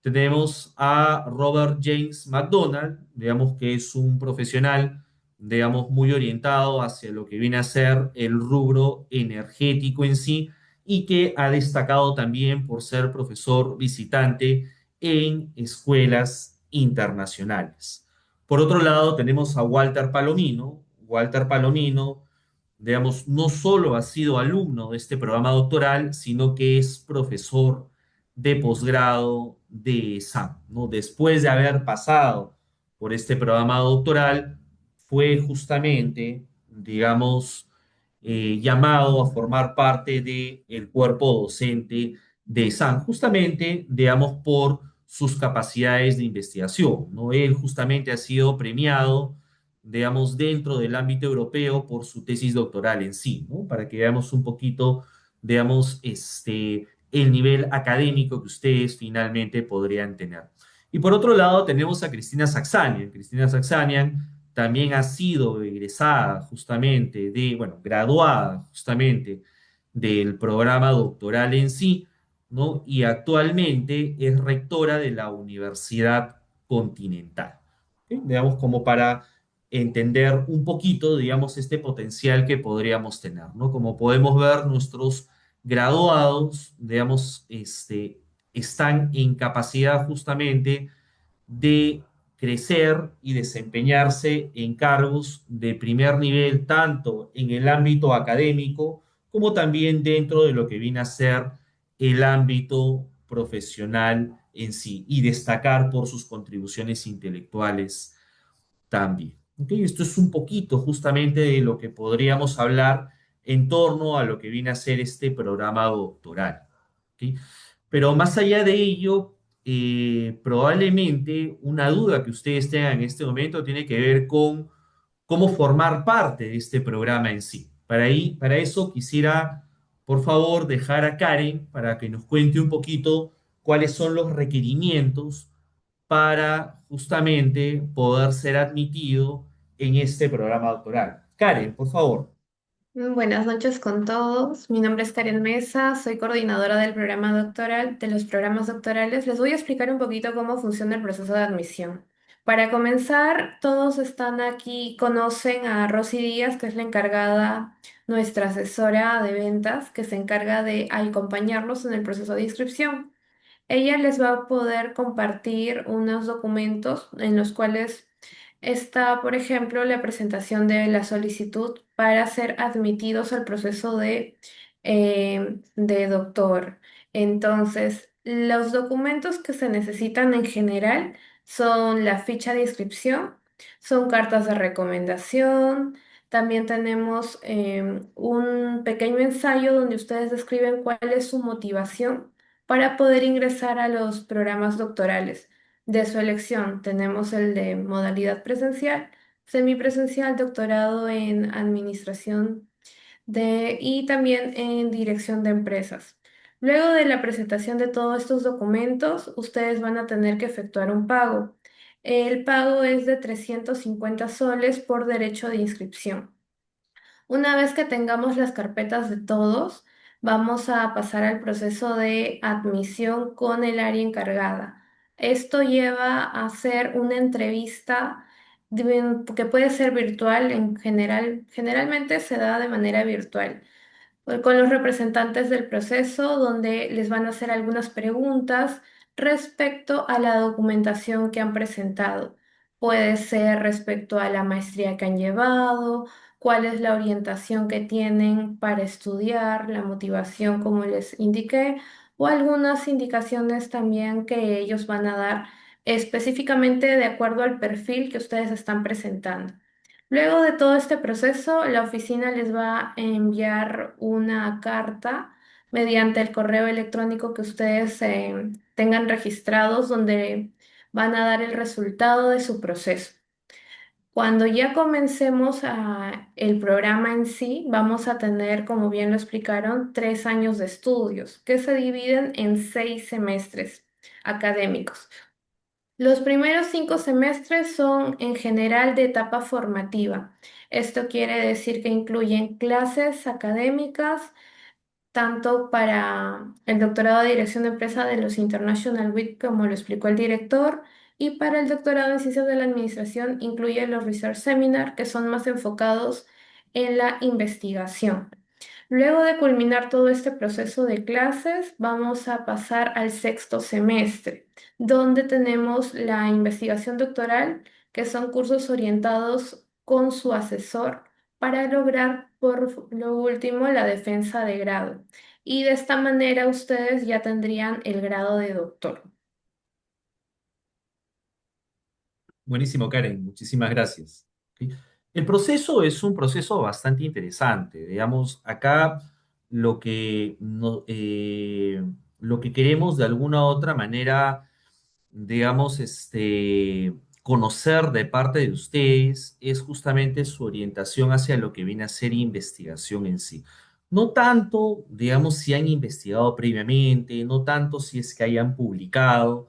Tenemos a Robert James McDonald, digamos que es un profesional, digamos, muy orientado hacia lo que viene a ser el rubro energético en sí y que ha destacado también por ser profesor visitante en escuelas internacionales. Por otro lado, tenemos a Walter Palomino. Walter Palomino, digamos, no solo ha sido alumno de este programa doctoral, sino que es profesor de posgrado de SAM, ¿no? Después de haber pasado por este programa doctoral, fue justamente, digamos, llamado a formar parte del cuerpo docente de SAM, justamente, digamos, por sus capacidades de investigación, ¿no? Él justamente ha sido premiado, digamos, dentro del ámbito europeo por su tesis doctoral en sí, ¿no? Para que veamos un poquito, digamos, el nivel académico que ustedes finalmente podrían tener. Y por otro lado tenemos a Cristina Saxanian. Cristina Saxanian también ha sido egresada justamente bueno, graduada justamente del programa doctoral en sí, ¿no? Y actualmente es rectora de la Universidad Continental. ¿Ok? Digamos, como para entender un poquito, digamos, este potencial que podríamos tener, ¿no? Como podemos ver, nuestros graduados, digamos, están en capacidad justamente de crecer y desempeñarse en cargos de primer nivel, tanto en el ámbito académico como también dentro de lo que viene a ser el ámbito profesional en sí, y destacar por sus contribuciones intelectuales también. ¿Ok? Esto es un poquito justamente de lo que podríamos hablar en torno a lo que viene a ser este programa doctoral. ¿Ok? Pero más allá de ello, probablemente una duda que ustedes tengan en este momento tiene que ver con cómo formar parte de este programa en sí. Para eso quisiera por favor, dejar a Karen para que nos cuente un poquito cuáles son los requerimientos para justamente poder ser admitido en este programa doctoral. Karen, por favor. Buenas noches con todos. Mi nombre es Karen Mesa, soy coordinadora del programa doctoral, de los programas doctorales. Les voy a explicar un poquito cómo funciona el proceso de admisión. Para comenzar, todos están aquí, conocen a Rosy Díaz, que es la encargada, nuestra asesora de ventas, que se encarga de acompañarlos en el proceso de inscripción. Ella les va a poder compartir unos documentos en los cuales está, por ejemplo, la presentación de la solicitud para ser admitidos al proceso de doctor. Entonces, los documentos que se necesitan en general son la ficha de inscripción, son cartas de recomendación. También tenemos un pequeño ensayo donde ustedes describen cuál es su motivación para poder ingresar a los programas doctorales de su elección. Tenemos el de modalidad presencial, semipresencial, doctorado en administración y también en dirección de empresas. Luego de la presentación de todos estos documentos, ustedes van a tener que efectuar un pago. El pago es de 350 soles por derecho de inscripción. Una vez que tengamos las carpetas de todos, vamos a pasar al proceso de admisión con el área encargada. Esto lleva a hacer una entrevista que puede ser virtual en general, generalmente se da de manera virtual con los representantes del proceso, donde les van a hacer algunas preguntas respecto a la documentación que han presentado. Puede ser respecto a la maestría que han llevado, cuál es la orientación que tienen para estudiar, la motivación, como les indiqué, o algunas indicaciones también que ellos van a dar específicamente de acuerdo al perfil que ustedes están presentando. Luego de todo este proceso, la oficina les va a enviar una carta mediante el correo electrónico que ustedes tengan registrados, donde van a dar el resultado de su proceso. Cuando ya comencemos el programa en sí, vamos a tener, como bien lo explicaron, 3 años de estudios que se dividen en 6 semestres académicos. Los primeros 5 semestres son en general de etapa formativa. Esto quiere decir que incluyen clases académicas, tanto para el doctorado de Dirección de Empresa de los International Week, como lo explicó el director, y para el doctorado en Ciencias de la Administración incluye los Research Seminar, que son más enfocados en la investigación. Luego de culminar todo este proceso de clases, vamos a pasar al sexto semestre, donde tenemos la investigación doctoral, que son cursos orientados con su asesor para lograr, por lo último, la defensa de grado. Y de esta manera ustedes ya tendrían el grado de doctor. Buenísimo, Karen, muchísimas gracias. ¿Sí? El proceso es un proceso bastante interesante. Digamos, acá lo que, lo que queremos de alguna u otra manera, digamos, conocer de parte de ustedes es justamente su orientación hacia lo que viene a ser investigación en sí. No tanto, digamos, si han investigado previamente, no tanto si es que hayan publicado,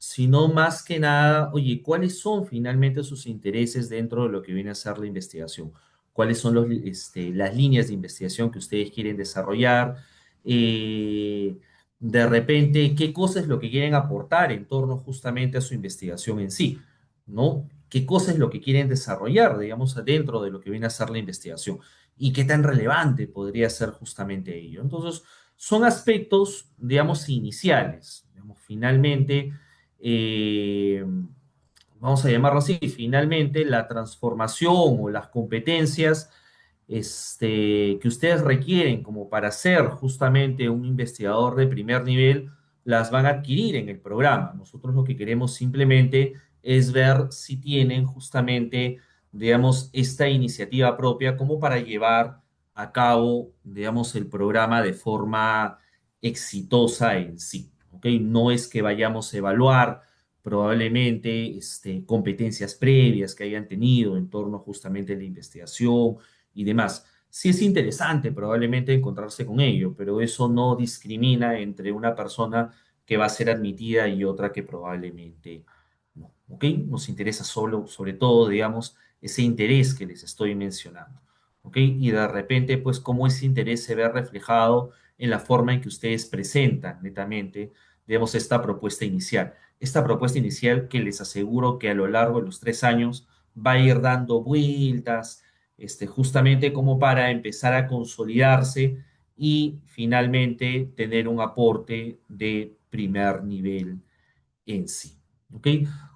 sino más que nada, oye, ¿cuáles son finalmente sus intereses dentro de lo que viene a ser la investigación? ¿Cuáles son las líneas de investigación que ustedes quieren desarrollar? De repente, ¿qué cosa es lo que quieren aportar en torno justamente a su investigación en sí? ¿No? ¿Qué cosa es lo que quieren desarrollar, digamos, dentro de lo que viene a ser la investigación? ¿Y qué tan relevante podría ser justamente ello? Entonces, son aspectos, digamos, iniciales. Digamos, finalmente, eh, vamos a llamarlo así, finalmente la transformación o las competencias que ustedes requieren como para ser justamente un investigador de primer nivel, las van a adquirir en el programa. Nosotros lo que queremos simplemente es ver si tienen justamente, digamos, esta iniciativa propia como para llevar a cabo, digamos, el programa de forma exitosa en sí. ¿Ok? No es que vayamos a evaluar probablemente competencias previas que hayan tenido en torno justamente a la investigación y demás, sí es interesante probablemente encontrarse con ello, pero eso no discrimina entre una persona que va a ser admitida y otra que probablemente no. ¿Ok? Nos interesa solo, sobre todo, digamos, ese interés que les estoy mencionando. ¿Ok? Y de repente, pues, cómo ese interés se ve reflejado en la forma en que ustedes presentan netamente, digamos, esta propuesta inicial. Esta propuesta inicial que les aseguro que a lo largo de los 3 años va a ir dando vueltas, justamente como para empezar a consolidarse y finalmente tener un aporte de primer nivel en sí. ¿Ok?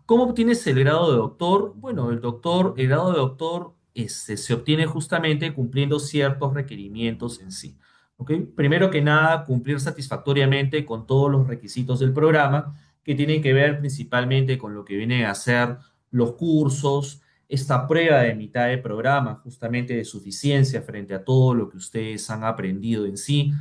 ¿Cómo obtienes el grado de doctor? Bueno, el grado de doctor se obtiene justamente cumpliendo ciertos requerimientos en sí. ¿Ok? Primero que nada, cumplir satisfactoriamente con todos los requisitos del programa, que tienen que ver principalmente con lo que vienen a ser los cursos, esta prueba de mitad de programa, justamente de suficiencia frente a todo lo que ustedes han aprendido en sí.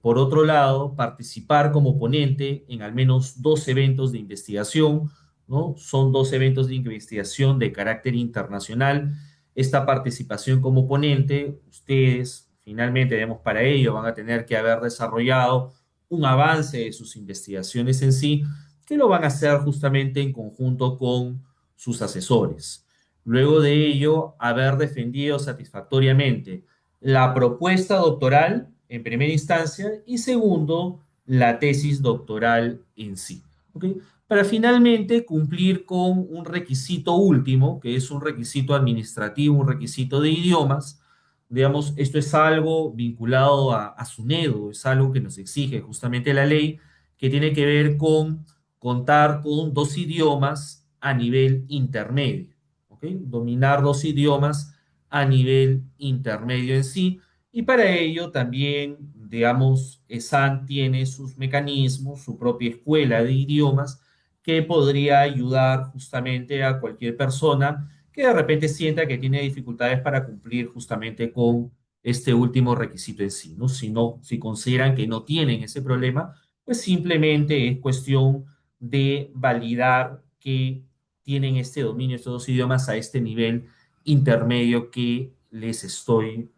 Por otro lado, participar como ponente en al menos 2 eventos de investigación, ¿no? Son 2 eventos de investigación de carácter internacional. Esta participación como ponente, ustedes finalmente, digamos, para ello van a tener que haber desarrollado un avance de sus investigaciones en sí, que lo van a hacer justamente en conjunto con sus asesores. Luego de ello, haber defendido satisfactoriamente la propuesta doctoral en primera instancia y segundo, la tesis doctoral en sí. ¿Ok? Para finalmente cumplir con un requisito último, que es un requisito administrativo, un requisito de idiomas. Digamos, esto es algo vinculado a SUNEDO, es algo que nos exige justamente la ley, que tiene que ver con contar con 2 idiomas a nivel intermedio. ¿Ok? Dominar 2 idiomas a nivel intermedio en sí. Y para ello también, digamos, ESAN tiene sus mecanismos, su propia escuela de idiomas que podría ayudar justamente a cualquier persona que de repente sienta que tiene dificultades para cumplir justamente con este último requisito en sí, ¿no? Si consideran que no tienen ese problema, pues simplemente es cuestión de validar que tienen este dominio, estos 2 idiomas a este nivel intermedio que les estoy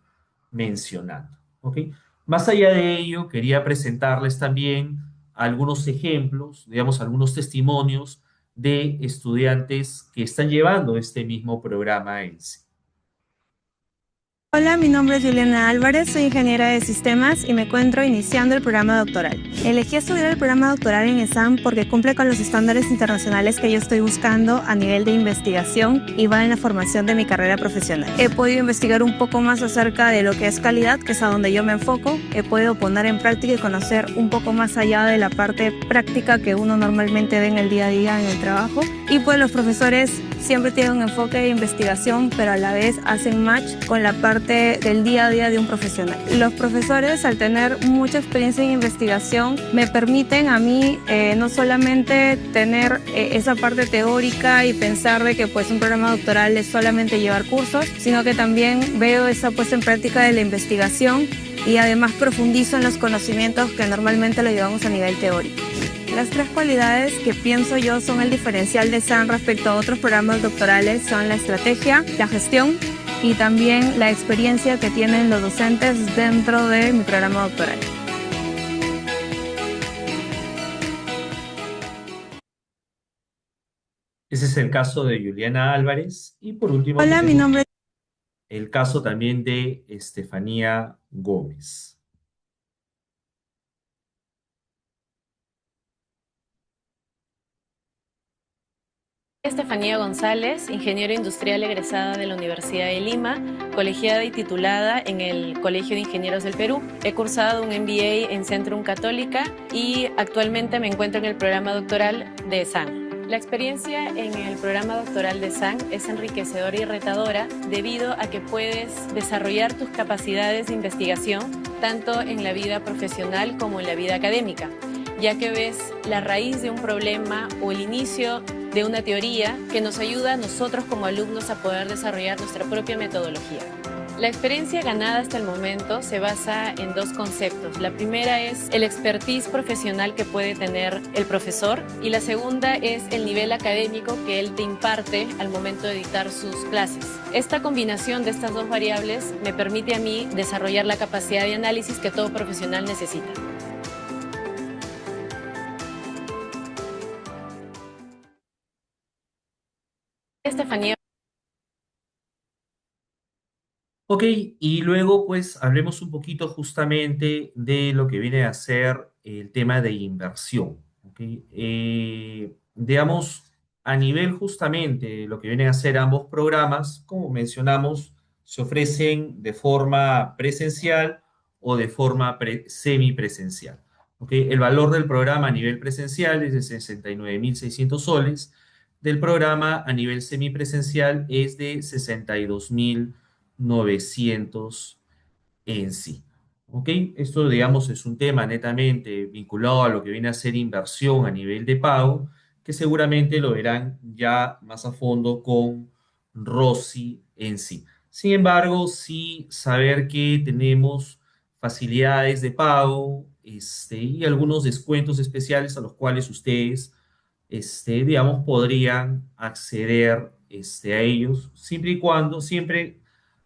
mencionando. ¿Ok? Más allá de ello, quería presentarles también algunos ejemplos, digamos, algunos testimonios de estudiantes que están llevando este mismo programa en sí. Hola, mi nombre es Juliana Álvarez, soy ingeniera de sistemas y me encuentro iniciando el programa doctoral. Elegí estudiar el programa doctoral en ESAM porque cumple con los estándares internacionales que yo estoy buscando a nivel de investigación y va en la formación de mi carrera profesional. He podido investigar un poco más acerca de lo que es calidad, que es a donde yo me enfoco. He podido poner en práctica y conocer un poco más allá de la parte práctica que uno normalmente ve en el día a día en el trabajo. Y pues los profesores siempre tienen un enfoque de investigación, pero a la vez hacen match con la parte del día a día de un profesional. Los profesores, al tener mucha experiencia en investigación, me permiten a mí no solamente tener esa parte teórica y pensar de que pues un programa doctoral es solamente llevar cursos, sino que también veo esa puesta en práctica de la investigación y además profundizo en los conocimientos que normalmente lo llevamos a nivel teórico. Las 3 cualidades que pienso yo son el diferencial de SAN respecto a otros programas doctorales son la estrategia, la gestión y también la experiencia que tienen los docentes dentro de mi programa doctoral. Ese es el caso de Juliana Álvarez y por último Hola, mi tenemos nombre el caso también de Estefanía Gómez. Estefanía González, ingeniero industrial egresada de la Universidad de Lima, colegiada y titulada en el Colegio de Ingenieros del Perú. He cursado un MBA en Centrum Católica y actualmente me encuentro en el programa doctoral de SAN. La experiencia en el programa doctoral de SAN es enriquecedora y retadora debido a que puedes desarrollar tus capacidades de investigación tanto en la vida profesional como en la vida académica, ya que ves la raíz de un problema o el inicio de una teoría que nos ayuda a nosotros como alumnos a poder desarrollar nuestra propia metodología. La experiencia ganada hasta el momento se basa en dos conceptos. La primera es el expertise profesional que puede tener el profesor y la segunda es el nivel académico que él te imparte al momento de dictar sus clases. Esta combinación de estas dos variables me permite a mí desarrollar la capacidad de análisis que todo profesional necesita. Estefanía. Ok, y luego pues hablemos un poquito justamente de lo que viene a ser el tema de inversión. ¿Ok? Digamos, a nivel justamente de lo que vienen a ser ambos programas, como mencionamos, se ofrecen de forma presencial o de forma semipresencial. ¿Ok? El valor del programa a nivel presencial es de 69.600 soles, del programa a nivel semipresencial es de 62.900 en sí. ¿Ok? Esto, digamos, es un tema netamente vinculado a lo que viene a ser inversión a nivel de pago, que seguramente lo verán ya más a fondo con Rosy en sí. Sin embargo, sí saber que tenemos facilidades de pago y algunos descuentos especiales a los cuales ustedes, digamos, podrían acceder a ellos, siempre y cuando, siempre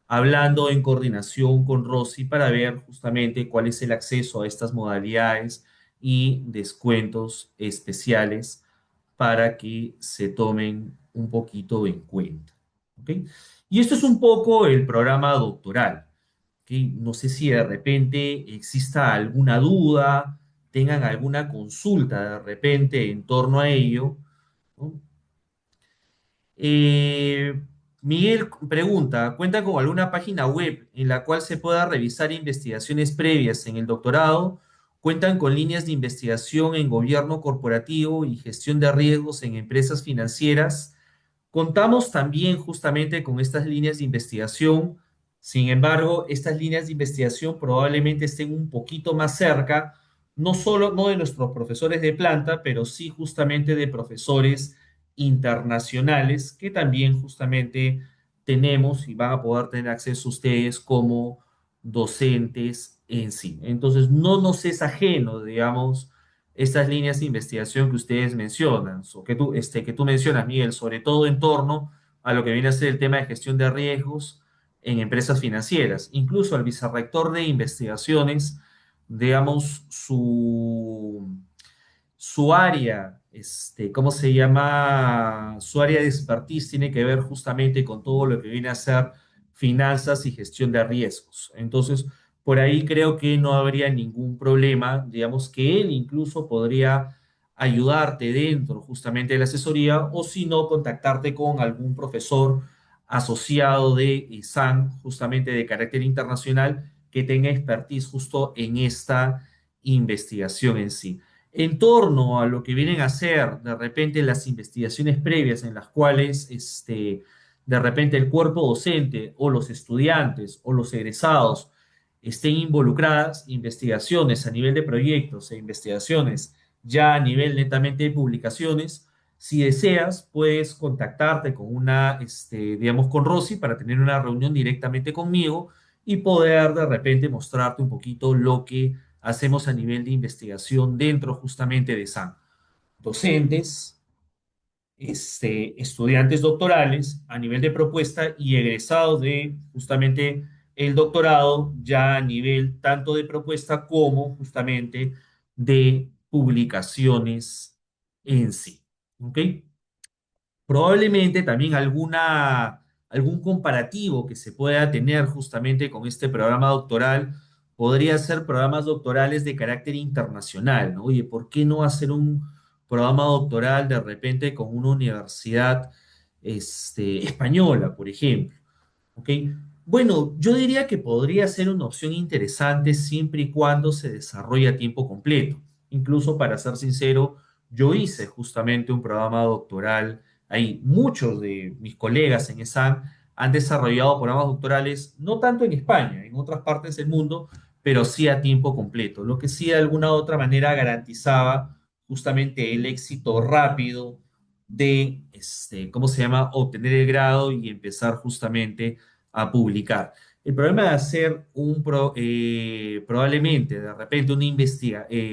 hablando en coordinación con Rosy para ver justamente cuál es el acceso a estas modalidades y descuentos especiales para que se tomen un poquito en cuenta. ¿Ok? Y esto es un poco el programa doctoral. ¿Ok? No sé si de repente exista alguna duda, tengan alguna consulta de repente en torno a ello, ¿no? Eh, Miguel pregunta, ¿cuenta con alguna página web en la cual se pueda revisar investigaciones previas en el doctorado? ¿Cuentan con líneas de investigación en gobierno corporativo y gestión de riesgos en empresas financieras? Contamos también justamente con estas líneas de investigación. Sin embargo, estas líneas de investigación probablemente estén un poquito más cerca, no solo no de nuestros profesores de planta, pero sí justamente de profesores internacionales que también justamente tenemos y van a poder tener acceso ustedes como docentes en sí. Entonces, no nos es ajeno, digamos, estas líneas de investigación que ustedes mencionan, o que tú mencionas, Miguel, sobre todo en torno a lo que viene a ser el tema de gestión de riesgos en empresas financieras. Incluso el vicerrector de investigaciones, digamos, su área, ¿cómo se llama? Su área de expertise tiene que ver justamente con todo lo que viene a ser finanzas y gestión de riesgos. Entonces, por ahí creo que no habría ningún problema, digamos que él incluso podría ayudarte dentro justamente de la asesoría o si no, contactarte con algún profesor asociado de ISAN, justamente de carácter internacional, que tenga expertise justo en esta investigación en sí en torno a lo que vienen a ser de repente las investigaciones previas en las cuales de repente el cuerpo docente o los estudiantes o los egresados estén involucradas, investigaciones a nivel de proyectos e investigaciones ya a nivel netamente de publicaciones. Si deseas, puedes contactarte con digamos, con Rosy para tener una reunión directamente conmigo y poder de repente mostrarte un poquito lo que hacemos a nivel de investigación dentro justamente de SAN. Docentes, estudiantes doctorales a nivel de propuesta y egresados de justamente el doctorado ya a nivel tanto de propuesta como justamente de publicaciones en sí. ¿Ok? Probablemente también algún comparativo que se pueda tener justamente con este programa doctoral podría ser programas doctorales de carácter internacional, ¿no? Oye, ¿por qué no hacer un programa doctoral de repente con una universidad española, por ejemplo? ¿Ok? Bueno, yo diría que podría ser una opción interesante siempre y cuando se desarrolle a tiempo completo. Incluso, para ser sincero, yo hice justamente un programa doctoral ahí. Muchos de mis colegas en ESAN han desarrollado programas doctorales, no tanto en España, en otras partes del mundo, pero sí a tiempo completo, lo que sí de alguna u otra manera garantizaba justamente el éxito rápido ¿cómo se llama?, obtener el grado y empezar justamente a publicar. El problema de hacer probablemente de repente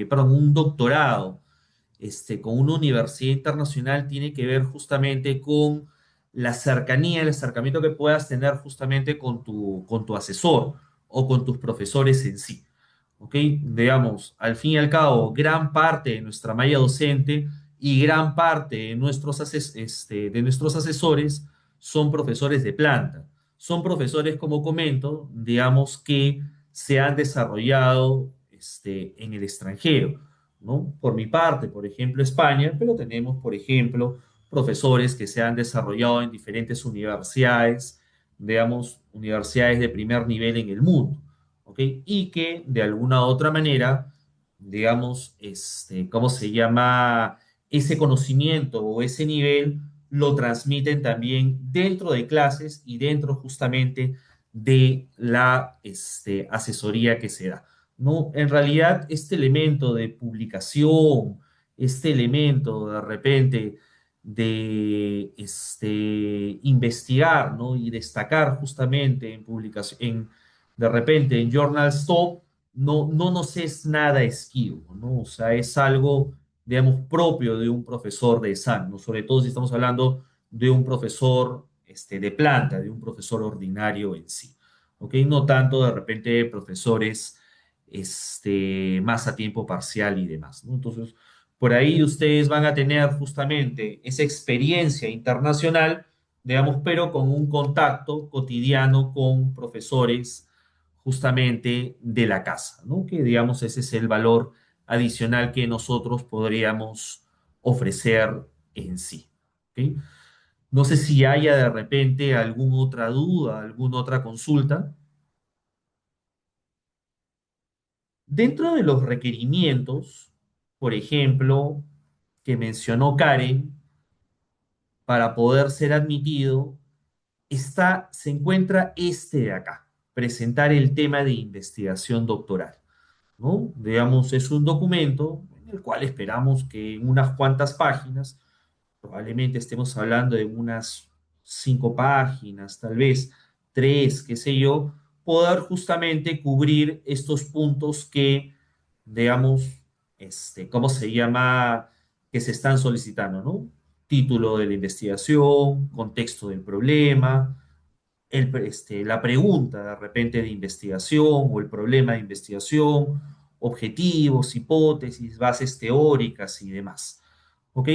perdón, un doctorado con una universidad internacional tiene que ver justamente con la cercanía, el acercamiento que puedas tener justamente con tu asesor o con tus profesores en sí. ¿Ok? Digamos, al fin y al cabo, gran parte de nuestra malla docente y gran parte de de nuestros asesores son profesores de planta. Son profesores, como comento, digamos que se han desarrollado en el extranjero, ¿no? Por mi parte, por ejemplo, España, pero tenemos, por ejemplo, profesores que se han desarrollado en diferentes universidades, digamos, universidades de primer nivel en el mundo, ¿ok? Y que de alguna u otra manera, digamos, ¿cómo se llama? Ese conocimiento o ese nivel lo transmiten también dentro de clases y dentro justamente de la asesoría que se da. No, en realidad, este elemento de publicación, este elemento de repente de investigar, ¿no? Y destacar justamente en publicación, de repente en Journals Top, no nos es nada esquivo, ¿no? O sea, es algo, digamos, propio de un profesor de SAN, ¿no? Sobre todo si estamos hablando de un profesor de planta, de un profesor ordinario en sí, ¿ok? No tanto de repente profesores más a tiempo parcial y demás, ¿no? Entonces, por ahí ustedes van a tener justamente esa experiencia internacional, digamos, pero con un contacto cotidiano con profesores justamente de la casa, ¿no? Que digamos ese es el valor adicional que nosotros podríamos ofrecer en sí. ¿Ok? No sé si haya de repente alguna otra duda, alguna otra consulta. Dentro de los requerimientos, por ejemplo, que mencionó Karen, para poder ser admitido, se encuentra este de acá, presentar el tema de investigación doctoral, ¿no? Digamos, es un documento en el cual esperamos que en unas cuantas páginas, probablemente estemos hablando de unas 5 páginas, tal vez 3, qué sé yo, poder justamente cubrir estos puntos que, digamos, ¿cómo se llama? Que se están solicitando, ¿no? Título de la investigación, contexto del problema, la pregunta de repente de investigación o el problema de investigación, objetivos, hipótesis, bases teóricas y demás. ¿Ok?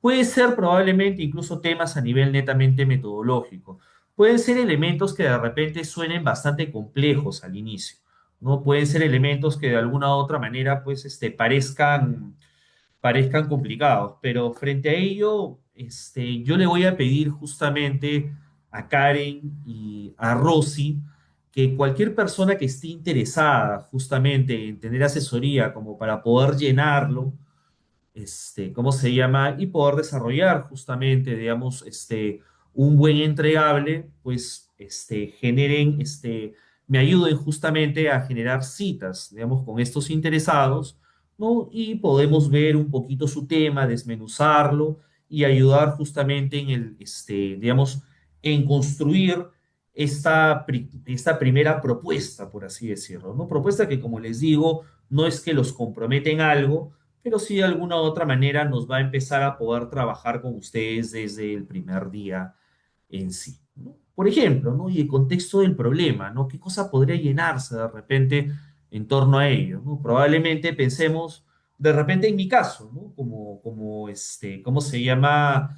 Puede ser probablemente incluso temas a nivel netamente metodológico. Pueden ser elementos que de repente suenen bastante complejos al inicio, ¿no? Pueden ser elementos que de alguna u otra manera pues parezcan complicados, pero frente a ello, yo le voy a pedir justamente a Karen y a Rosy que cualquier persona que esté interesada justamente en tener asesoría como para poder llenarlo, ¿cómo se llama? Y poder desarrollar justamente, digamos, un buen entregable, pues, me ayuden justamente a generar citas, digamos, con estos interesados, ¿no? Y podemos ver un poquito su tema, desmenuzarlo y ayudar justamente digamos, en construir esta primera propuesta, por así decirlo, ¿no? Propuesta que, como les digo, no es que los comprometen algo, pero sí de alguna u otra manera nos va a empezar a poder trabajar con ustedes desde el primer día en sí, ¿no? Por ejemplo, ¿no? Y el contexto del problema, ¿no? ¿Qué cosa podría llenarse de repente en torno a ello, ¿no? Probablemente pensemos, de repente en mi caso, ¿no? ¿Cómo se llama?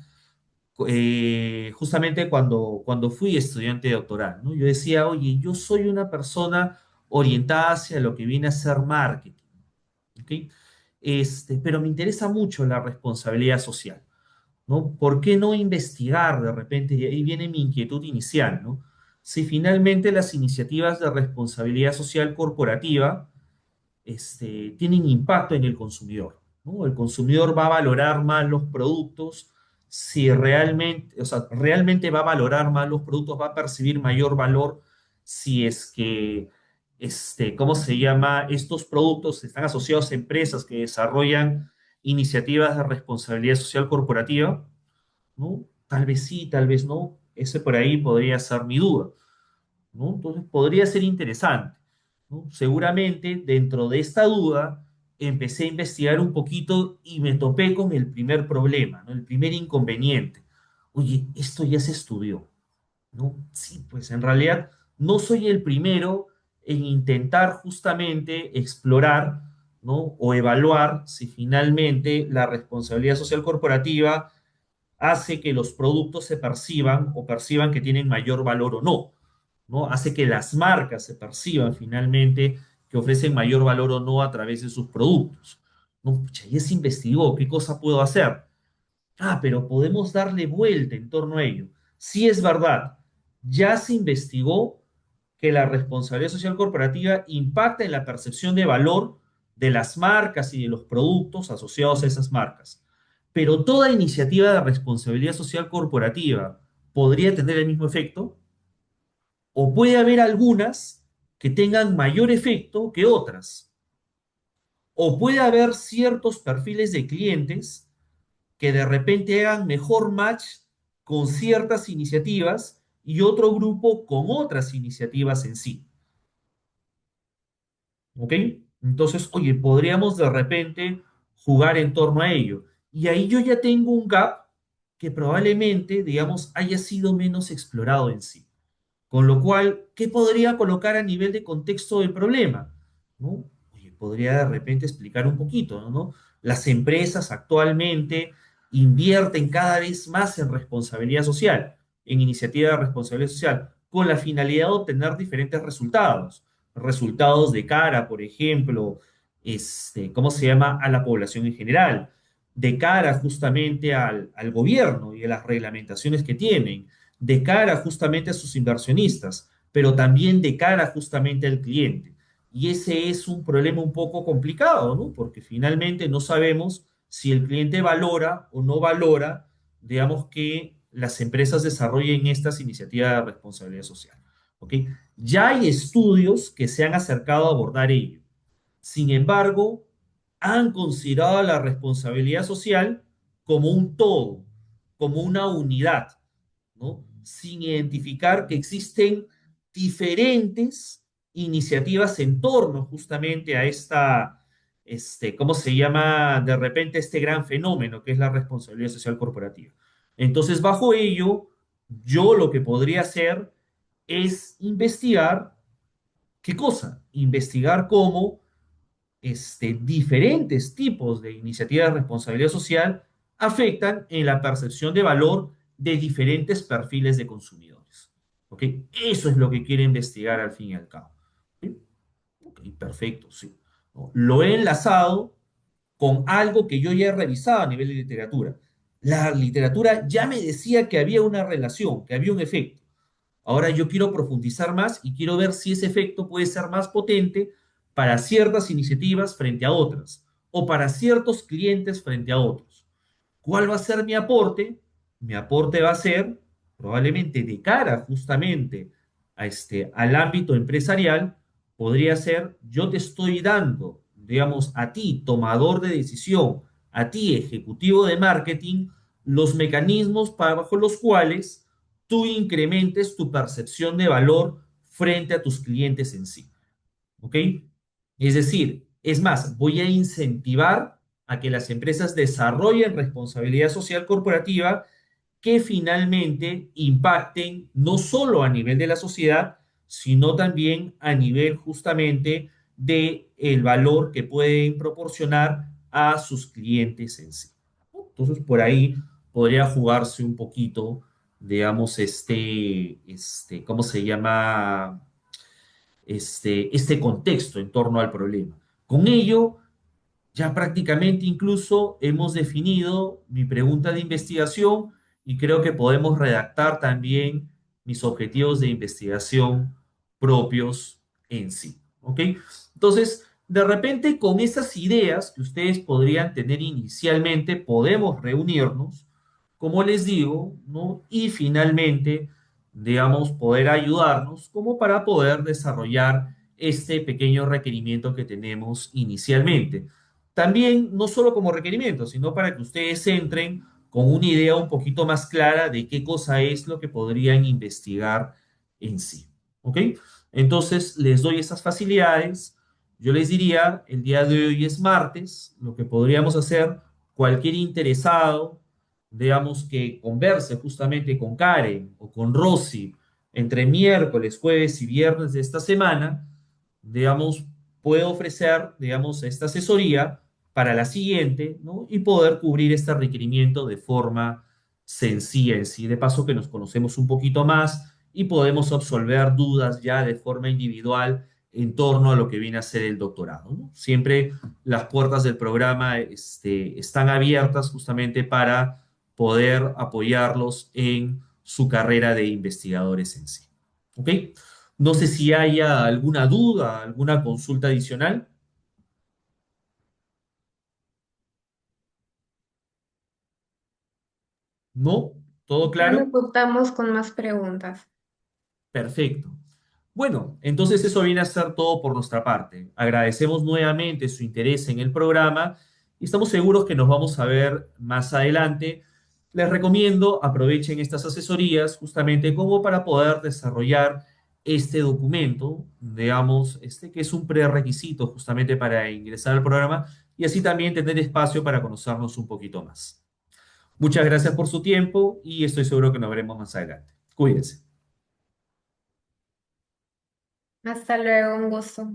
Justamente cuando fui estudiante doctoral, ¿no? Yo decía, oye, yo soy una persona orientada hacia lo que viene a ser marketing. ¿Ok? Pero me interesa mucho la responsabilidad social, ¿no? ¿Por qué no investigar de repente? Y ahí viene mi inquietud inicial, ¿no? Si finalmente las iniciativas de responsabilidad social corporativa tienen impacto en el consumidor, ¿no? El consumidor va a valorar más los productos si realmente, o sea, realmente va a valorar más los productos, va a percibir mayor valor si es que, ¿cómo se llama? Estos productos están asociados a empresas que desarrollan iniciativas de responsabilidad social corporativa, ¿no? Tal vez sí, tal vez no. Ese por ahí podría ser mi duda. ¿no? Entonces podría ser interesante, ¿no? Seguramente dentro de esta duda empecé a investigar un poquito y me topé con el primer problema, ¿no? El primer inconveniente. Oye, esto ya se estudió, ¿no? Sí, pues en realidad no soy el primero en intentar justamente explorar, ¿no? O evaluar si finalmente la responsabilidad social corporativa hace que los productos se perciban o perciban que tienen mayor valor o no, ¿no? Hace que las marcas se perciban finalmente que ofrecen mayor valor o no a través de sus productos. No, pucha, ya se investigó, ¿qué cosa puedo hacer? Ah, pero podemos darle vuelta en torno a ello. Sí es verdad, ya se investigó que la responsabilidad social corporativa impacta en la percepción de valor de las marcas y de los productos asociados a esas marcas. Pero toda iniciativa de responsabilidad social corporativa podría tener el mismo efecto, o puede haber algunas que tengan mayor efecto que otras, o puede haber ciertos perfiles de clientes que de repente hagan mejor match con ciertas iniciativas y otro grupo con otras iniciativas en sí. ¿Ok? Entonces, oye, podríamos de repente jugar en torno a ello. Y ahí yo ya tengo un gap que probablemente, digamos, haya sido menos explorado en sí. Con lo cual, ¿qué podría colocar a nivel de contexto del problema? ¿No? Oye, podría de repente explicar un poquito, ¿no? Las empresas actualmente invierten cada vez más en responsabilidad social, en iniciativa de responsabilidad social, con la finalidad de obtener diferentes resultados. Resultados de cara, por ejemplo, ¿cómo se llama? A la población en general, de cara justamente al gobierno y a las reglamentaciones que tienen, de cara justamente a sus inversionistas, pero también de cara justamente al cliente. Y ese es un problema un poco complicado, ¿no? Porque finalmente no sabemos si el cliente valora o no valora, digamos, que las empresas desarrollen estas iniciativas de responsabilidad social. ¿Ok? Ya hay estudios que se han acercado a abordar ello. Sin embargo, han considerado la responsabilidad social como un todo, como una unidad, ¿no? Sin identificar que existen diferentes iniciativas en torno justamente a ¿cómo se llama? De repente este gran fenómeno que es la responsabilidad social corporativa. Entonces, bajo ello, yo lo que podría hacer es investigar, ¿qué cosa? Investigar cómo diferentes tipos de iniciativas de responsabilidad social afectan en la percepción de valor de diferentes perfiles de consumidores. ¿Ok? Eso es lo que quiere investigar al fin y al cabo. ¿Sí? Ok, perfecto, sí. ¿No? Lo he enlazado con algo que yo ya he revisado a nivel de literatura. La literatura ya me decía que había una relación, que había un efecto. Ahora yo quiero profundizar más y quiero ver si ese efecto puede ser más potente para ciertas iniciativas frente a otras o para ciertos clientes frente a otros. ¿Cuál va a ser mi aporte? Mi aporte va a ser probablemente de cara justamente al ámbito empresarial, podría ser yo te estoy dando, digamos, a ti, tomador de decisión, a ti, ejecutivo de marketing, los mecanismos bajo los cuales tú incrementes tu percepción de valor frente a tus clientes en sí. ¿Ok? Es decir, es más, voy a incentivar a que las empresas desarrollen responsabilidad social corporativa que finalmente impacten no solo a nivel de la sociedad, sino también a nivel justamente de el valor que pueden proporcionar a sus clientes en sí. Entonces, por ahí podría jugarse un poquito, digamos, ¿cómo se llama? Este contexto en torno al problema. Con ello, ya prácticamente incluso hemos definido mi pregunta de investigación y creo que podemos redactar también mis objetivos de investigación propios en sí. ¿Ok? Entonces, de repente con esas ideas que ustedes podrían tener inicialmente, podemos reunirnos, como les digo, ¿no? Y finalmente, digamos, poder ayudarnos como para poder desarrollar este pequeño requerimiento que tenemos inicialmente. También, no solo como requerimiento, sino para que ustedes entren con una idea un poquito más clara de qué cosa es lo que podrían investigar en sí. ¿Ok? Entonces les doy esas facilidades. Yo les diría, el día de hoy es martes, lo que podríamos hacer, cualquier interesado, digamos que converse justamente con Karen o con Rosy entre miércoles, jueves y viernes de esta semana, digamos, puede ofrecer, digamos, esta asesoría para la siguiente, ¿no? Y poder cubrir este requerimiento de forma sencilla en sí. De paso que nos conocemos un poquito más y podemos absolver dudas ya de forma individual en torno a lo que viene a ser el doctorado, ¿no? Siempre las puertas del programa están abiertas justamente para poder apoyarlos en su carrera de investigadores en sí. ¿Ok? No sé si haya alguna duda, alguna consulta adicional. ¿No? ¿Todo Ya claro? no contamos con más preguntas. Perfecto. Bueno, entonces eso viene a ser todo por nuestra parte. Agradecemos nuevamente su interés en el programa y estamos seguros que nos vamos a ver más adelante. Les recomiendo aprovechen estas asesorías justamente como para poder desarrollar este documento, digamos, que es un prerequisito justamente para ingresar al programa y así también tener espacio para conocernos un poquito más. Muchas gracias por su tiempo y estoy seguro que nos veremos más adelante. Cuídense. Hasta luego, un gusto.